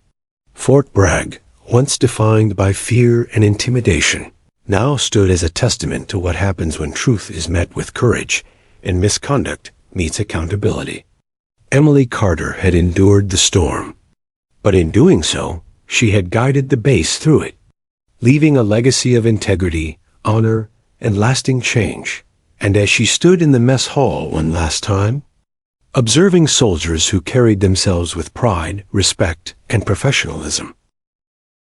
Fort Bragg, once defined by fear and intimidation, now stood as a testament to what happens when truth is met with courage and misconduct meets accountability. Emily Carter had endured the storm, but in doing so, she had guided the base through it, leaving a legacy of integrity, honor, and lasting change. And as she stood in the mess hall one last time, observing soldiers who carried themselves with pride, respect, and professionalism,